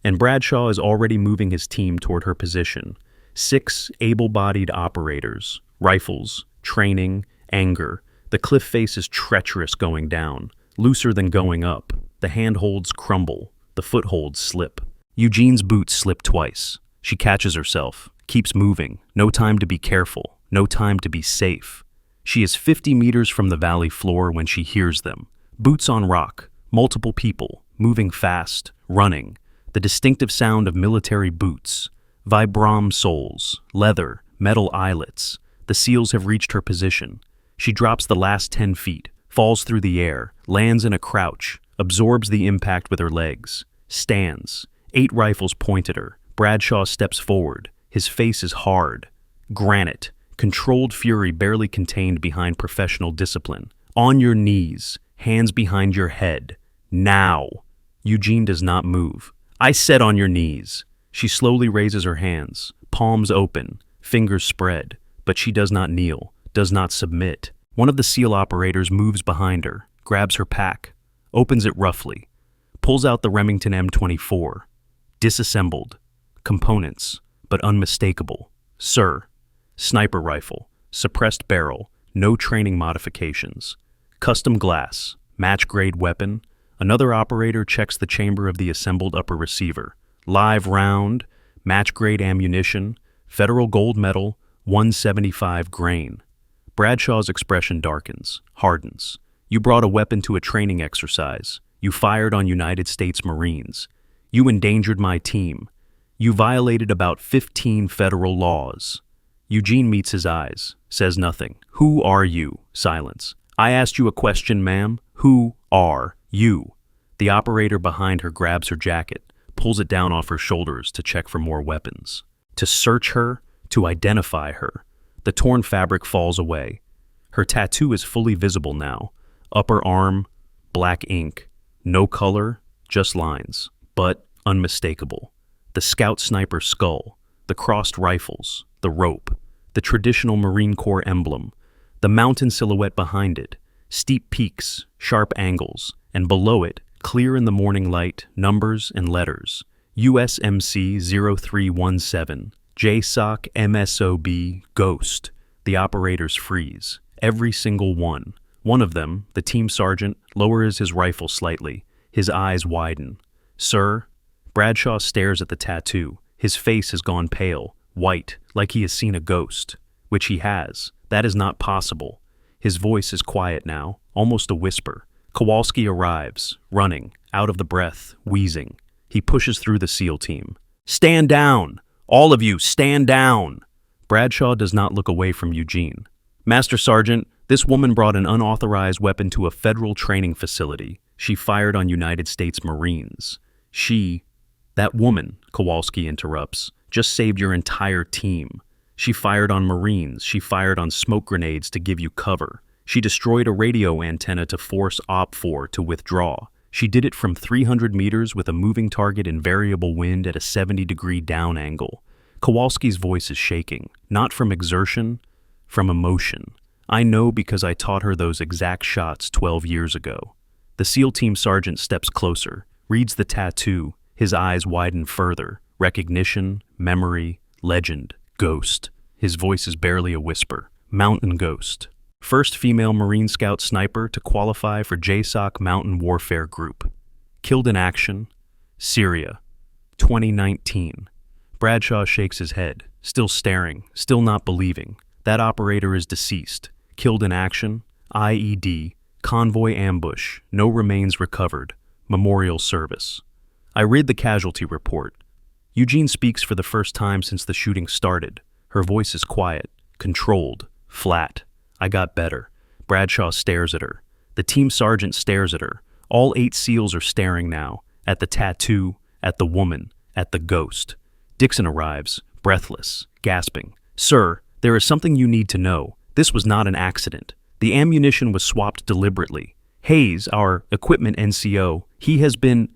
And Bradshaw is already moving his team toward her position. 6 able-bodied operators, rifles, training, anger. The cliff face is treacherous going down, looser than going up. The handholds crumble, the footholds slip. Eugene's boots slip twice. She catches herself, keeps moving. No time to be careful, no time to be safe. She is 50 meters from the valley floor when she hears them. Boots on rock, multiple people, moving fast, running. The distinctive sound of military boots. Vibram soles, leather, metal eyelets. The SEALs have reached her position. She drops the last 10 feet, falls through the air, lands in a crouch, absorbs the impact with her legs, stands. 8 rifles point at her. Bradshaw steps forward. His face is hard. Granite. Controlled fury barely contained behind professional discipline. On your knees. Hands behind your head. Now. Eugene does not move. I said on your knees. She slowly raises her hands. Palms open. Fingers spread. But she does not kneel. Does not submit. One of the SEAL operators moves behind her. Grabs her pack. Opens it roughly. Pulls out the Remington M24. Disassembled. Components, but unmistakable. Sir. Sniper rifle. Suppressed barrel. No training modifications. Custom glass. Match-grade weapon. Another operator checks the chamber of the assembled upper receiver. Live round. Match-grade ammunition. Federal gold medal. 175 grain. Bradshaw's expression darkens, hardens. You brought a weapon to a training exercise. You fired on United States Marines. You endangered my team. You violated about 15 federal laws. Eugene meets his eyes, says nothing. Who are you? Silence. I asked you a question, ma'am. Who are you? The operator behind her grabs her jacket, pulls it down off her shoulders to check for more weapons. To search her, to identify her. The torn fabric falls away. Her tattoo is fully visible now. Upper arm, black ink. No color, just lines, but unmistakable. The scout sniper skull, the crossed rifles, the rope, the traditional Marine Corps emblem, the mountain silhouette behind it, steep peaks, sharp angles, and below it, clear in the morning light, numbers and letters. USMC 0317, JSOC MSOB, Ghost. The operators freeze. Every single one. One of them, the team sergeant, lowers his rifle slightly. His eyes widen. Sir? Bradshaw stares at the tattoo. His face has gone pale, white, like he has seen a ghost. Which he has. That is not possible. His voice is quiet now, almost a whisper. Kowalski arrives, running, out of the breath, wheezing. He pushes through the SEAL team. Stand down! All of you, stand down! Bradshaw does not look away from Eugene. Master Sergeant, This woman brought an unauthorized weapon to a federal training facility. She fired on United States Marines. That woman, Kowalski interrupts, just saved your entire team. She fired on Marines. She fired on smoke grenades to give you cover. She destroyed a radio antenna to force OPFOR to withdraw. She did it from 300 meters with a moving target in variable wind at a 70-degree down angle. Kowalski's voice is shaking, not from exertion, from emotion. I know because I taught her those exact shots 12 years ago. The SEAL team sergeant steps closer, reads the tattoo, his eyes widen further. Recognition, memory, legend, ghost. His voice is barely a whisper. Mountain Ghost. First female Marine Scout sniper to qualify for JSOC Mountain Warfare Group. Killed in action, Syria, 2019. Bradshaw shakes his head, still staring, still not believing. That operator is deceased. Killed in action, IED, convoy ambush, no remains recovered, memorial service. I read the casualty report. Eugene speaks for the first time since the shooting started. Her voice is quiet, controlled, flat. I got better. Bradshaw stares at her. The team sergeant stares at her. All 8 SEALs are staring now, at the tattoo, at the woman, at the ghost. Dixon arrives, breathless, gasping. Sir, there is something you need to know. This was not an accident. The ammunition was swapped deliberately. Hayes, our equipment NCO, he has been...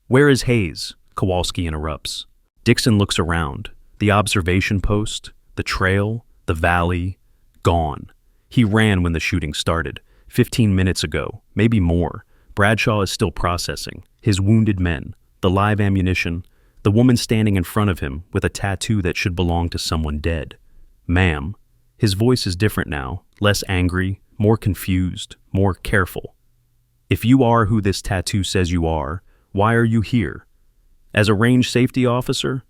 Where is Hayes? Kowalski interrupts. Dixon looks around. The observation post, the trail, the valley, gone. He ran when the shooting started, 15 minutes ago, maybe more. Bradshaw is still processing. His wounded men, the live ammunition, the woman standing in front of him with a tattoo that should belong to someone dead. Ma'am. His voice is different now, less angry, more confused, more careful. If you are who this tattoo says you are, why are you here? As a range safety officer?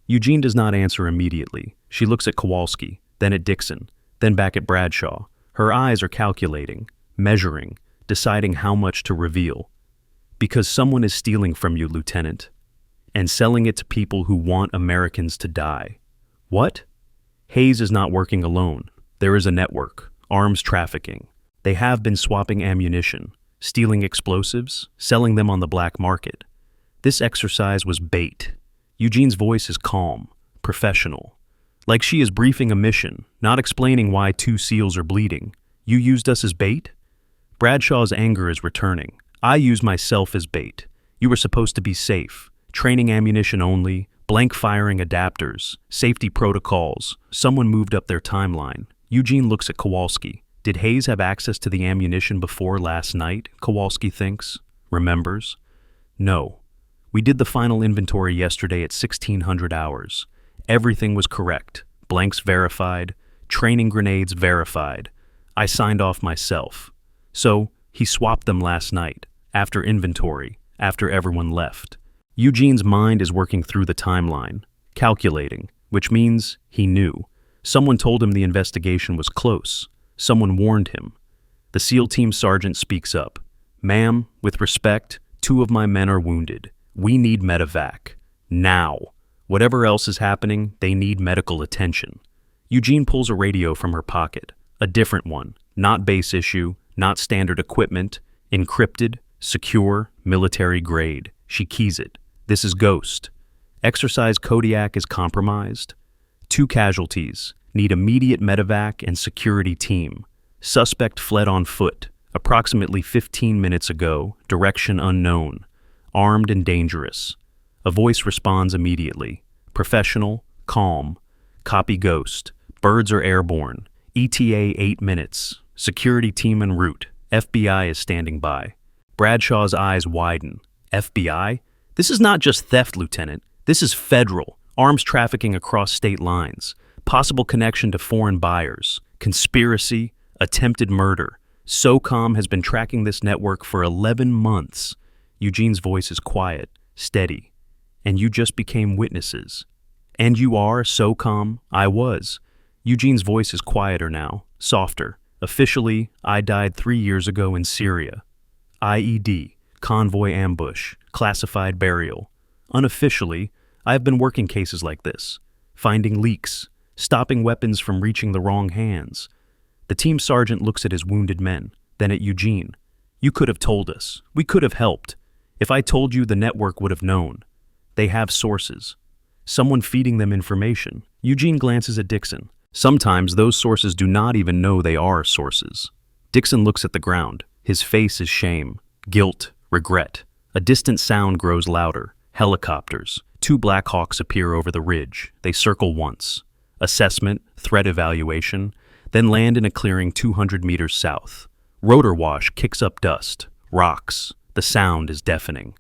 Eugene does not answer immediately. She looks at Kowalski, then at Dixon, then back at Bradshaw. Her eyes are calculating, measuring, deciding how much to reveal. Because someone is stealing from you, Lieutenant, and selling it to people who want Americans to die. What? Hayes is not working alone. There is a network, arms trafficking. They have been swapping ammunition, stealing explosives, selling them on the black market. This exercise was bait. Eugene's voice is calm, professional. Like she is briefing a mission, not explaining why 2 SEALs are bleeding. You used us as bait? Bradshaw's anger is returning. I use myself as bait. You were supposed to be safe. Training ammunition only, blank firing adapters, safety protocols. Someone moved up their timeline. Eugene looks at Kowalski. Did Hayes have access to the ammunition before last night? Kowalski thinks. Remembers. No. We did the final inventory yesterday at 1600 hours. Everything was correct. Blanks verified. Training grenades verified. I signed off myself. So, he swapped them last night, after inventory, after everyone left. Eugene's mind is working through the timeline, calculating, which means he knew. Someone told him the investigation was close. Someone warned him. The SEAL team sergeant speaks up. Ma'am, with respect, 2 of my men are wounded. We need medevac. Now. Whatever else is happening, they need medical attention. Eugene pulls a radio from her pocket. A different one. Not base issue, not standard equipment. Encrypted, secure, military grade. She keys it. This is Ghost. Exercise Kodiak is compromised. 2 casualties. Need immediate medevac and security team. Suspect fled on foot. Approximately 15 minutes ago. Direction unknown. Armed and dangerous. A voice responds immediately. Professional, calm. Copy Ghost. Birds are airborne. ETA 8 minutes. Security team en route. FBI is standing by. Bradshaw's eyes widen. FBI? This is not just theft, Lieutenant. This is federal. Arms trafficking across state lines. Possible connection to foreign buyers. Conspiracy. Attempted murder. SOCOM has been tracking this network for 11 months. Eugene's voice is quiet, steady. And you just became witnesses. And you are SOCOM? I was. Eugene's voice is quieter now, softer. Officially, I died 3 years ago in Syria. IED, convoy ambush, classified burial. Unofficially, I have been working cases like this, finding leaks, stopping weapons from reaching the wrong hands. The team sergeant looks at his wounded men, then at Eugene. You could have told us. We could have helped. If I told you, the network would have known. They have sources. Someone feeding them information. Eugene glances at Dixon. Sometimes those sources do not even know they are sources. Dixon looks at the ground. His face is shame, guilt, regret. A distant sound grows louder. Helicopters. 2 Black Hawks appear over the ridge. They circle once. Assessment, threat evaluation, then land in a clearing 200 meters south. Rotor wash kicks up dust, rocks. The sound is deafening.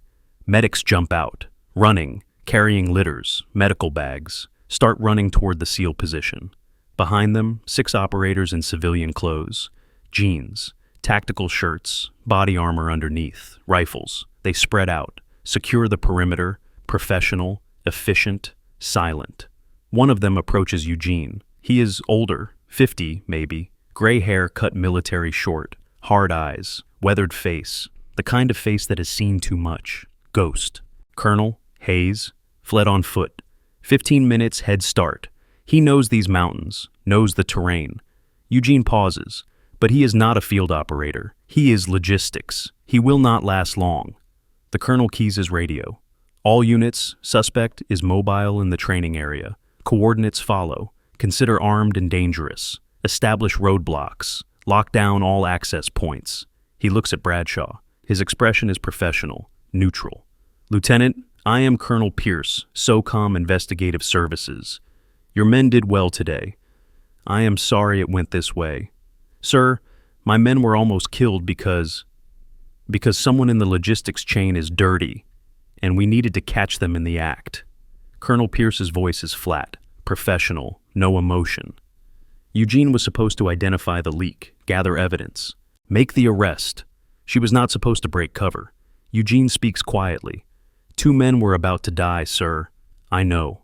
Medics jump out, running, carrying litters, medical bags, start running toward the SEAL position. Behind them, 6 operators in civilian clothes, jeans, tactical shirts, body armor underneath, rifles. They spread out, secure the perimeter, professional, efficient, silent. One of them approaches Eugene. He is older, 50 maybe, gray hair cut military short, hard eyes, weathered face, the kind of face that has seen too much. Ghost. Colonel Hayes fled on foot. 15 minutes head start. He knows these mountains, knows the terrain. Eugene pauses, but he is not a field operator. He is logistics. He will not last long. The colonel keys his radio. All units, suspect is mobile in the training area. Coordinates follow. Consider armed and dangerous. Establish roadblocks. Lock down all access points. He looks at Bradshaw. His expression is professional, neutral. Lieutenant, I am Colonel Pierce, SOCOM Investigative Services. Your men did well today. I am sorry it went this way. Sir, my men were almost killed because someone in the logistics chain is dirty, and we needed to catch them in the act. Colonel Pierce's voice is flat, professional, no emotion. Eugene was supposed to identify the leak, gather evidence, make the arrest. She was not supposed to break cover. Eugene speaks quietly. 2 men were about to die, sir. I know.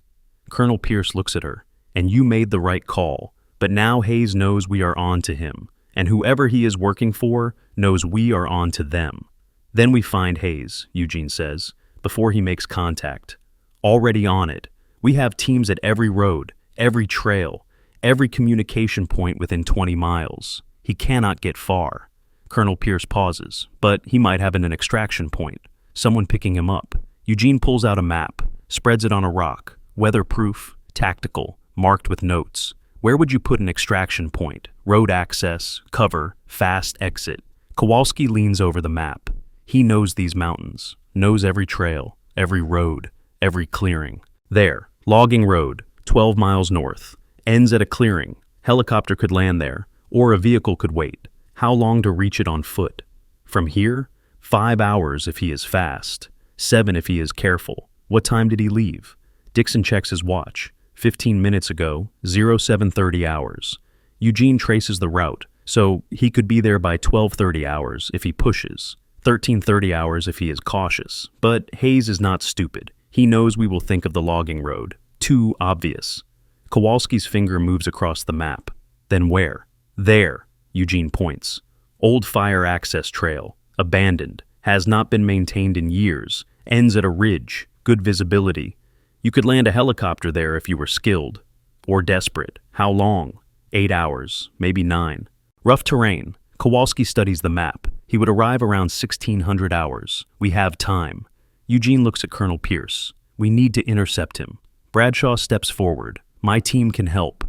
Colonel Pierce looks at her. And you made the right call. But now Hayes knows we are on to him. And whoever he is working for knows we are on to them. Then we find Hayes, Eugene says, before he makes contact. Already on it. We have teams at every road, every trail, every communication point within 20 miles. He cannot get far. Colonel Pierce pauses, but he might have an extraction point. Someone picking him up. Eugene pulls out a map, spreads it on a rock, weatherproof, tactical, marked with notes. Where would you put an extraction point? Road access, cover, fast exit. Kowalski leans over the map. He knows these mountains, knows every trail, every road, every clearing. There, logging road, 12 miles north, ends at a clearing. Helicopter could land there, or a vehicle could wait. How long to reach it on foot? From here, 5 hours if he is fast, 7 if he is careful. What time did he leave? Dixon checks his watch. 15 minutes ago, 0730 hours. Eugene traces the route, so he could be there by 1230 hours if he pushes, 1330 hours if he is cautious. But Hayes is not stupid. He knows we will think of the logging road. Too obvious. Kowalski's finger moves across the map. Then where? There, Eugene points. Old fire access trail, abandoned, has not been maintained in years, ends at a ridge, good visibility. You could land a helicopter there if you were skilled. Or desperate. How long? 8 hours, maybe 9. Rough terrain. Kowalski studies the map. He would arrive around 1600 hours. We have time. Eugene looks at Colonel Pierce. We need to intercept him. Bradshaw steps forward. My team can help.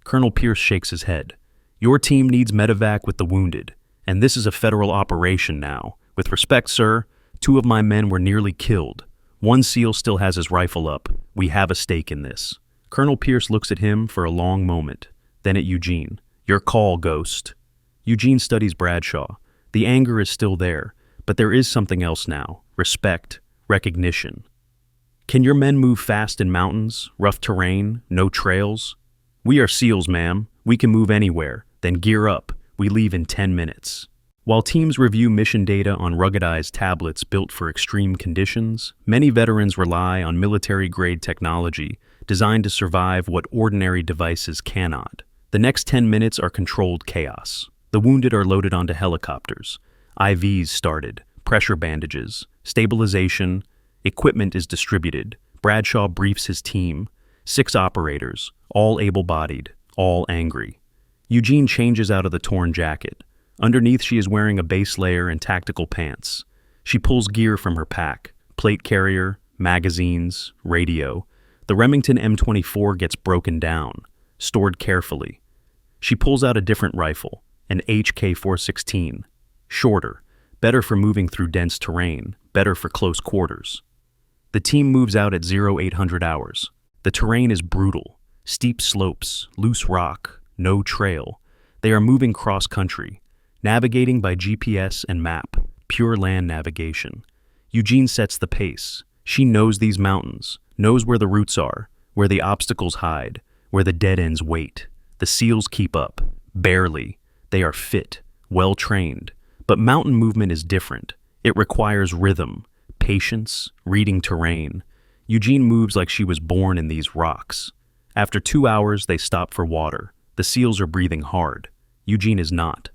Colonel Pierce shakes his head. Your team needs medevac with the wounded, and this is a federal operation now. With respect, sir, 2 of my men were nearly killed. 1 SEAL still has his rifle up. We have a stake in this. Colonel Pierce looks at him for a long moment, then at Eugene. Your call, Ghost. Eugene studies Bradshaw. The anger is still there, but there is something else now. Respect, recognition. Can your men move fast in mountains, rough terrain, no trails? We are SEALs, ma'am. We can move anywhere. Then gear up. We leave in 10 minutes. While teams review mission data on ruggedized tablets built for extreme conditions, many veterans rely on military-grade technology designed to survive what ordinary devices cannot. The next 10 minutes are controlled chaos. The wounded are loaded onto helicopters. IVs started, pressure bandages, stabilization, equipment is distributed. Bradshaw briefs his team. 6 operators, all able-bodied, all angry. Eugene changes out of the torn jacket. Underneath, she is wearing a base layer and tactical pants. She pulls gear from her pack: plate carrier, magazines, radio. The Remington M24 gets broken down, stored carefully. She pulls out a different rifle, an HK416. Shorter, better for moving through dense terrain, better for close quarters. The team moves out at 0800 hours. The terrain is brutal. Steep slopes, loose rock, no trail. They are moving cross-country, navigating by GPS and map, pure land navigation. Eugene sets the pace. She knows these mountains, knows where the roots are, where the obstacles hide, where the dead ends wait. The SEALs keep up, barely. They are fit, well-trained. But mountain movement is different. It requires rhythm, patience, reading terrain. Eugene moves like she was born in these rocks. After 2 hours, they stop for water. The SEALs are breathing hard. Eugene is not.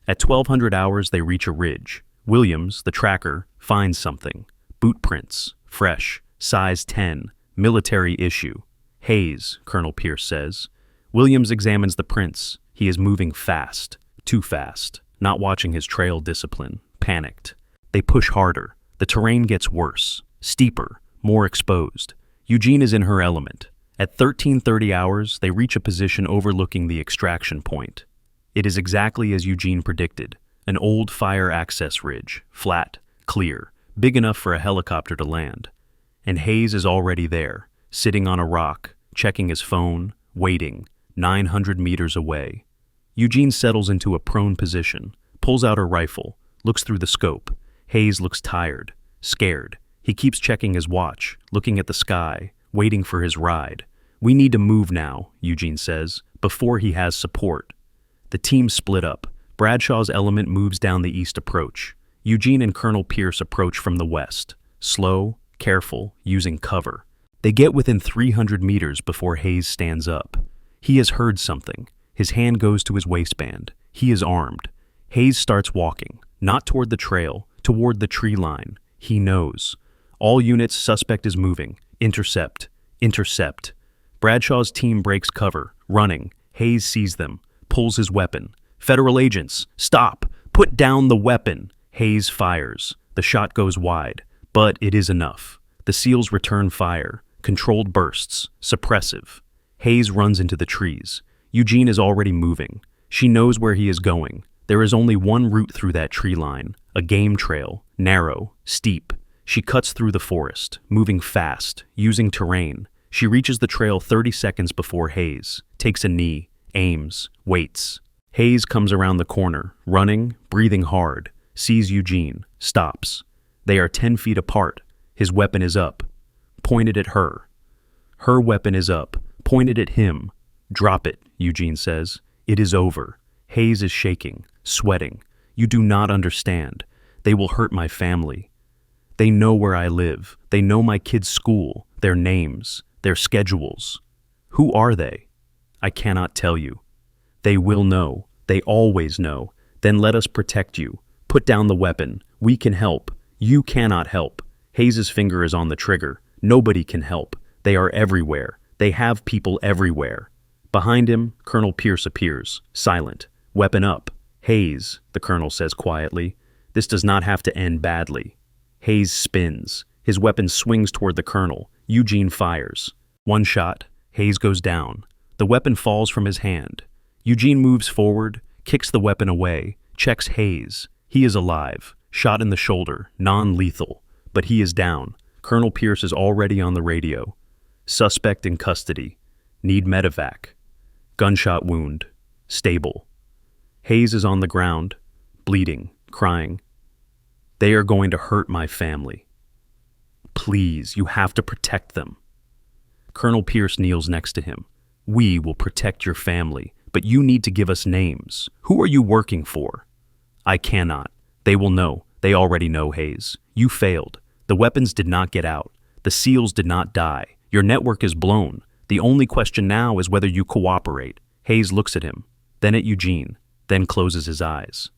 At 1200 hours, they reach a ridge. Williams, the tracker, finds something. Boot prints, fresh, size 10, military issue. Hayes, Colonel Pierce says. Williams examines the prints. He is moving fast, too fast, not watching his trail discipline, panicked. They push harder. The terrain gets worse, steeper, more exposed. Eugene is in her element. At 1330 hours, they reach a position overlooking the extraction point. It is exactly as Eugene predicted, an old fire access ridge, flat, clear, big enough for a helicopter to land. And Hayes is already there, sitting on a rock, checking his phone, waiting, 900 meters away. Eugene settles into a prone position, pulls out her rifle, looks through the scope. Hayes looks tired, scared. He keeps checking his watch, looking at the sky, waiting for his ride. We need to move now, Eugene says, before he has support. The team split up. Bradshaw's element moves down the east approach. Eugene and Colonel Pierce approach from the west, slow, careful, using cover. They get within 300 meters before Hayes stands up. He has heard something. His hand goes to his waistband. He is armed. Hayes starts walking, not toward the trail, toward the tree line. He knows. All units, suspect is moving. Intercept. Intercept. Bradshaw's team breaks cover, running. Hayes sees them, pulls his weapon. Federal agents, stop! Put down the weapon! Hayes fires. The shot goes wide, but it is enough. The SEALs return fire. Controlled bursts. Suppressive. Hayes runs into the trees. Eugene is already moving. She knows where he is going. There is only one route through that tree line, a game trail, narrow, steep. She cuts through the forest, moving fast, using terrain. She reaches the trail 30 seconds before Hayes, takes a knee, aims, waits. Hayes comes around the corner, running, breathing hard, sees Eugene, stops. They are 10 feet apart. His weapon is up, pointed at her. Her weapon is up, pointed at him. Drop it, Eugene says. It is over. Hayes is shaking, sweating. You do not understand. They will hurt my family. They know where I live. They know my kids' school, their names, their schedules. Who are they? I cannot tell you. They will know. They always know. Then let us protect you. Put down the weapon. We can help. You cannot help. Hayes' finger is on the trigger. Nobody can help. They are everywhere. They have people everywhere. Behind him, Colonel Pierce appears, silent, weapon up. Hayes, the colonel says quietly, this does not have to end badly. Hayes spins. His weapon swings toward the colonel. Eugene fires. One shot. Hayes goes down. The weapon falls from his hand. Eugene moves forward, kicks the weapon away, checks Hayes. He is alive. Shot in the shoulder, non-lethal. But he is down. Colonel Pierce is already on the radio. Suspect in custody. Need medevac. Gunshot wound. Stable. Hayes is on the ground, bleeding, crying. They are going to hurt my family. Please, you have to protect them. Colonel Pierce kneels next to him. We will protect your family, but you need to give us names. Who are you working for? I cannot. They will know. They already know, Hayes. You failed. The weapons did not get out. The SEALs did not die. Your network is blown. The only question now is whether you cooperate. Hayes looks at him, then at Eugene, then closes his eyes.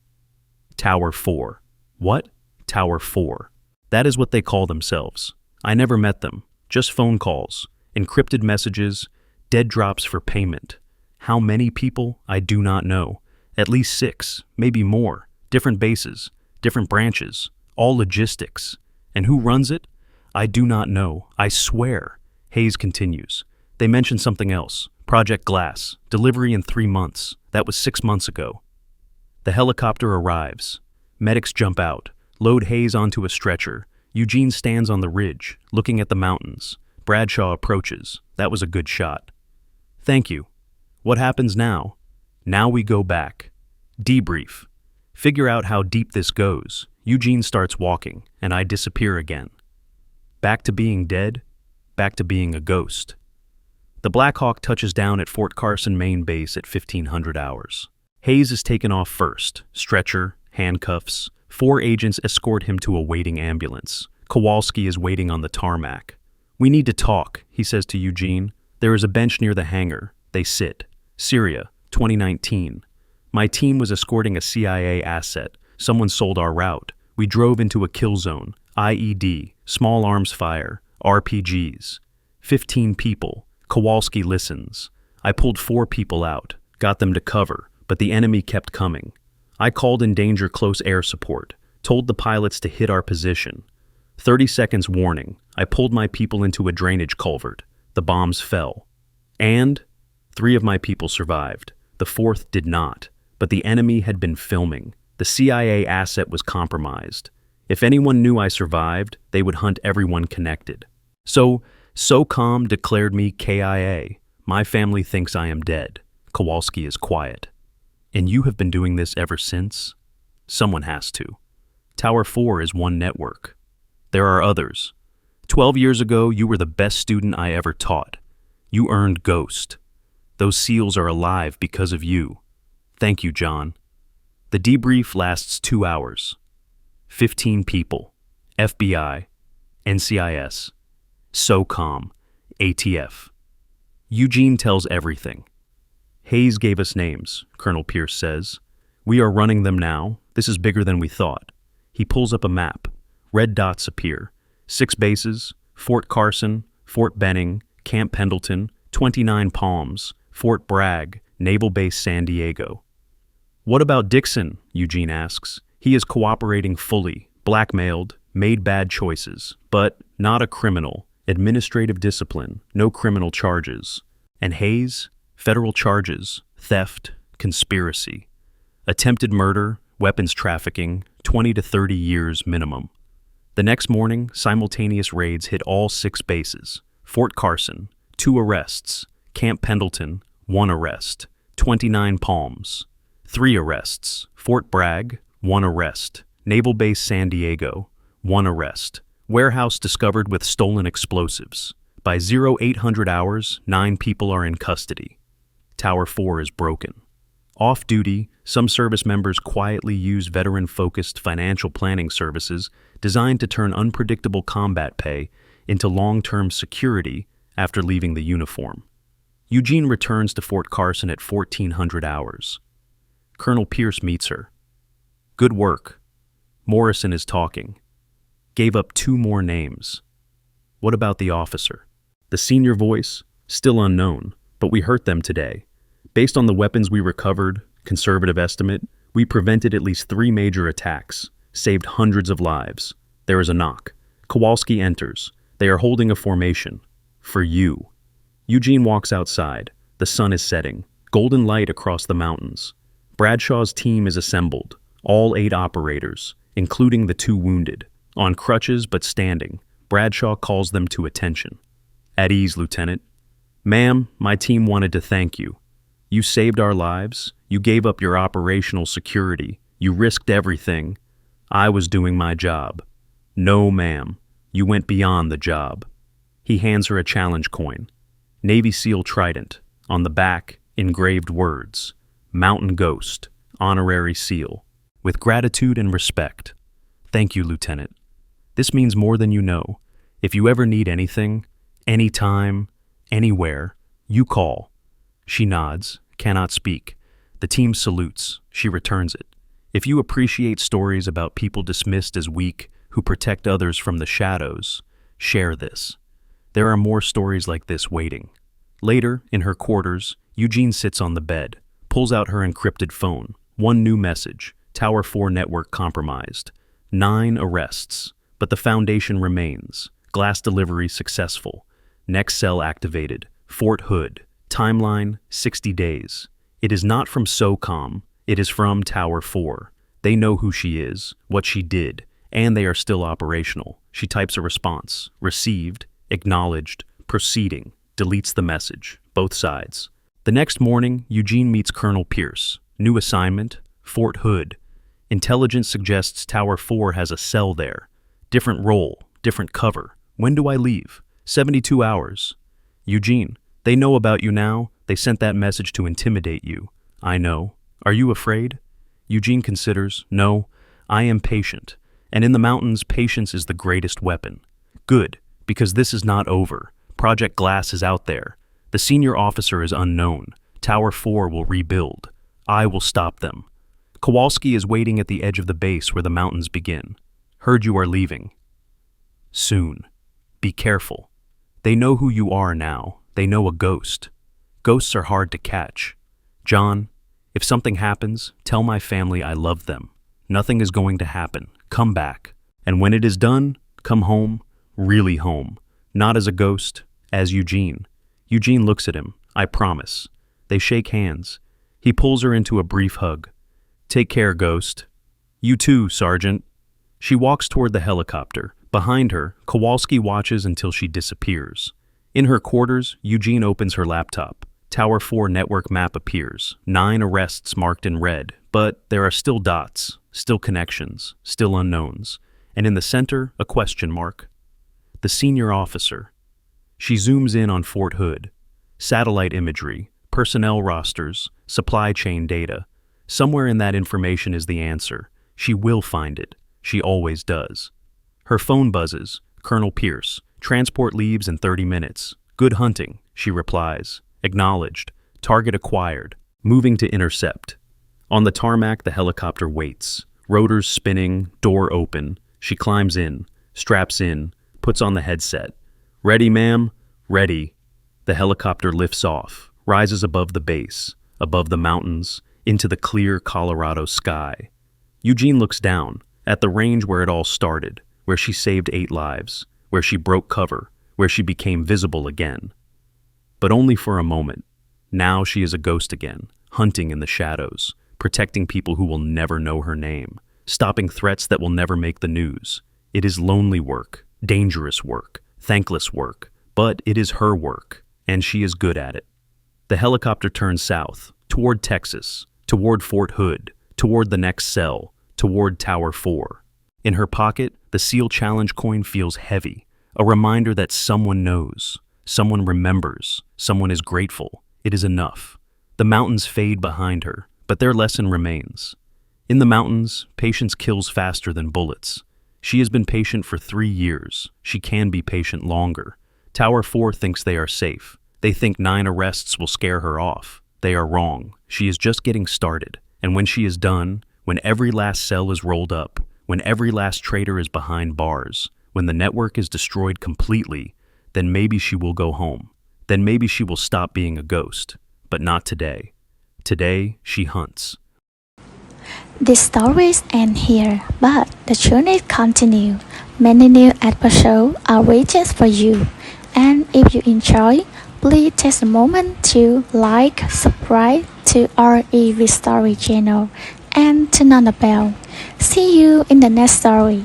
Tower 4. What? Tower 4. That is what they call themselves. I never met them. Just phone calls, encrypted messages, dead drops for payment. How many people? I do not know. At least 6, maybe more. Different bases, different branches, all logistics. And who runs it? I do not know. I swear. Hayes continues. They mentioned something else. Project Glass. Delivery in 3 months. That was 6 months ago. The helicopter arrives. Medics jump out, load Hayes onto a stretcher. Eugene stands on the ridge, looking at the mountains. Bradshaw approaches. That was a good shot. Thank you. What happens now? Now we go back. Debrief. Figure out how deep this goes. Eugene starts walking, and I disappear again. Back to being dead, back to being a ghost. The Black Hawk touches down at Fort Carson Main Base at 1500 hours. Hayes is taken off first, stretcher, handcuffs. 4 agents escort him to a waiting ambulance. Kowalski is waiting on the tarmac. We need to talk, he says to Eugene. There is a bench near the hangar. They sit. Syria, 2019. My team was escorting a CIA asset. Someone sold our route. We drove into a kill zone. IED, small arms fire, RPGs. 15 people. Kowalski listens. I pulled 4 people out, got them to cover, but the enemy kept coming. I called in danger close air support, told the pilots to hit our position. 30 seconds warning. I pulled my people into a drainage culvert. The bombs fell. And 3 of my people survived. The 4th did not. But the enemy had been filming. The CIA asset was compromised. If anyone knew I survived, they would hunt everyone connected. So SOCOM declared me KIA. My family thinks I am dead. Kowalski is quiet. And you have been doing this ever since? Someone has to. Tower 4 is one network. There are others. 12 years ago, you were the best student I ever taught. You earned Ghost. Those SEALs are alive because of you. Thank you, John. The debrief lasts 2 hours. 15 people. FBI, NCIS, SOCOM, ATF. Eugene tells everything. Hayes gave us names, Colonel Pierce says. We are running them now. This is bigger than we thought. He pulls up a map. Red dots appear. 6 bases, Fort Carson, Fort Benning, Camp Pendleton, 29 Palms, Fort Bragg, Naval Base San Diego. What about Dixon? Eugene asks. He is cooperating fully, blackmailed, made bad choices, but not a criminal. Administrative discipline, no criminal charges. And Hayes? Federal charges, theft, conspiracy. Attempted murder, weapons trafficking, 20 to 30 years minimum. The next morning, simultaneous raids hit all 6 bases. Fort Carson, 2 arrests. Camp Pendleton, 1 arrest. 29 Palms, 3 arrests. Fort Bragg, 1 arrest. Naval Base San Diego, 1 arrest. Warehouse discovered with stolen explosives. By 0800 hours, 9 people are in custody. Tower 4 is broken. Off-duty, some service members quietly use veteran-focused financial planning services designed to turn unpredictable combat pay into long-term security after leaving the uniform. Eugene returns to Fort Carson at 1400 hours. Colonel Pierce meets her. Good work. Morrison is talking. Gave up 2 more names. What about the officer? The senior voice? Still unknown, but we hurt them today. Based on the weapons we recovered, conservative estimate, we prevented at least 3 major attacks, saved hundreds of lives. There is a knock. Kowalski enters. They are holding a formation. For you. Eugene walks outside. The sun is setting. Golden light across the mountains. Bradshaw's team is assembled. All 8 operators, including the 2 wounded. On crutches but standing, Bradshaw calls them to attention. At ease, Lieutenant. Ma'am, my team wanted to thank you. You saved our lives. You gave up your operational security. You risked everything. I was doing my job. No, ma'am. You went beyond the job. He hands her a challenge coin. Navy SEAL Trident. On the back, engraved words. Mountain Ghost. Honorary SEAL. With gratitude and respect. Thank you, Lieutenant. This means more than you know. If you ever need anything, anytime, anywhere, you call. She nods, cannot speak. The team salutes. She returns it. If you appreciate stories about people dismissed as weak who protect others from the shadows, share this. There are more stories like this waiting. Later, in her quarters, Eugene sits on the bed, pulls out her encrypted phone. One new message. Tower 4 network compromised. 9 arrests. But the foundation remains. Glass delivery successful. Next cell activated. Fort Hood. Timeline 60 days. It is not from SOCOM. It is from Tower 4. They know who she is, what she did, and they are still operational. She types a response. Received. Acknowledged. Proceeding. Deletes the message. Both sides. The next morning, Eugene meets Colonel Pierce. New assignment. Fort Hood. Intelligence suggests Tower 4 has a cell there. Different role. Different cover. When do I leave? 72 hours. Eugene, they know about you now. They sent that message to intimidate you. I know. Are you afraid? Eugene considers. No, I am patient. And in the mountains, patience is the greatest weapon. Good, because this is not over. Project Glass is out there. The senior officer is unknown. Tower 4 will rebuild. I will stop them. Kowalski is waiting at the edge of the base where the mountains begin. Heard you are leaving. Soon. Be careful. They know who you are now. They know a ghost. Ghosts are hard to catch. John, if something happens, tell my family I love them. Nothing is going to happen. Come back. And when it is done, come home, really home. Not as a ghost, as Eugene. Eugene looks at him. I promise. They shake hands. He pulls her into a brief hug. Take care, Ghost. You too, Sergeant. She walks toward the helicopter. Behind her, Kowalski watches until she disappears. In her quarters, Eugene opens her laptop. Tower 4 network map appears. 9 arrests marked in red, but there are still dots, still connections, still unknowns. And in the center, a question mark. The senior officer. She zooms in on Fort Hood. Satellite imagery, personnel rosters, supply chain data. Somewhere in that information is the answer. She will find it. She always does. Her phone buzzes. Colonel Pierce. Transport leaves in 30 minutes. Good hunting, she replies. Acknowledged. Target acquired. Moving to intercept. On the tarmac, the helicopter waits. Rotors spinning, door open. She climbs in, straps in, puts on the headset. Ready, ma'am? Ready. The helicopter lifts off, rises above the base, above the mountains, into the clear Colorado sky. Eugene looks down, at the range where it all started, where she saved 8 lives, where she broke cover, where she became visible again. But only for a moment. Now she is a ghost again, hunting in the shadows, protecting people who will never know her name, stopping threats that will never make the news. It is lonely work, dangerous work, thankless work, but it is her work, and she is good at it. The helicopter turns south, toward Texas, toward Fort Hood, toward the next cell, toward Tower 4. In her pocket, the SEAL Challenge coin feels heavy, a reminder that someone knows, someone remembers, someone is grateful. It is enough. The mountains fade behind her, but their lesson remains. In the mountains, patience kills faster than bullets. She has been patient for 3 years. She can be patient longer. Tower 4 thinks they are safe. They think 9 arrests will scare her off. They are wrong. She is just getting started. And when she is done, when every last cell is rolled up, when every last traitor is behind bars, when the network is destroyed completely, then maybe she will go home. Then maybe she will stop being a ghost. But not today. Today, she hunts. The stories end here, but the journey continues. Many new episodes are waiting for you. And if you enjoy, please take a moment to like, subscribe to our EV Story channel, and turn on the bell. See you in the next story.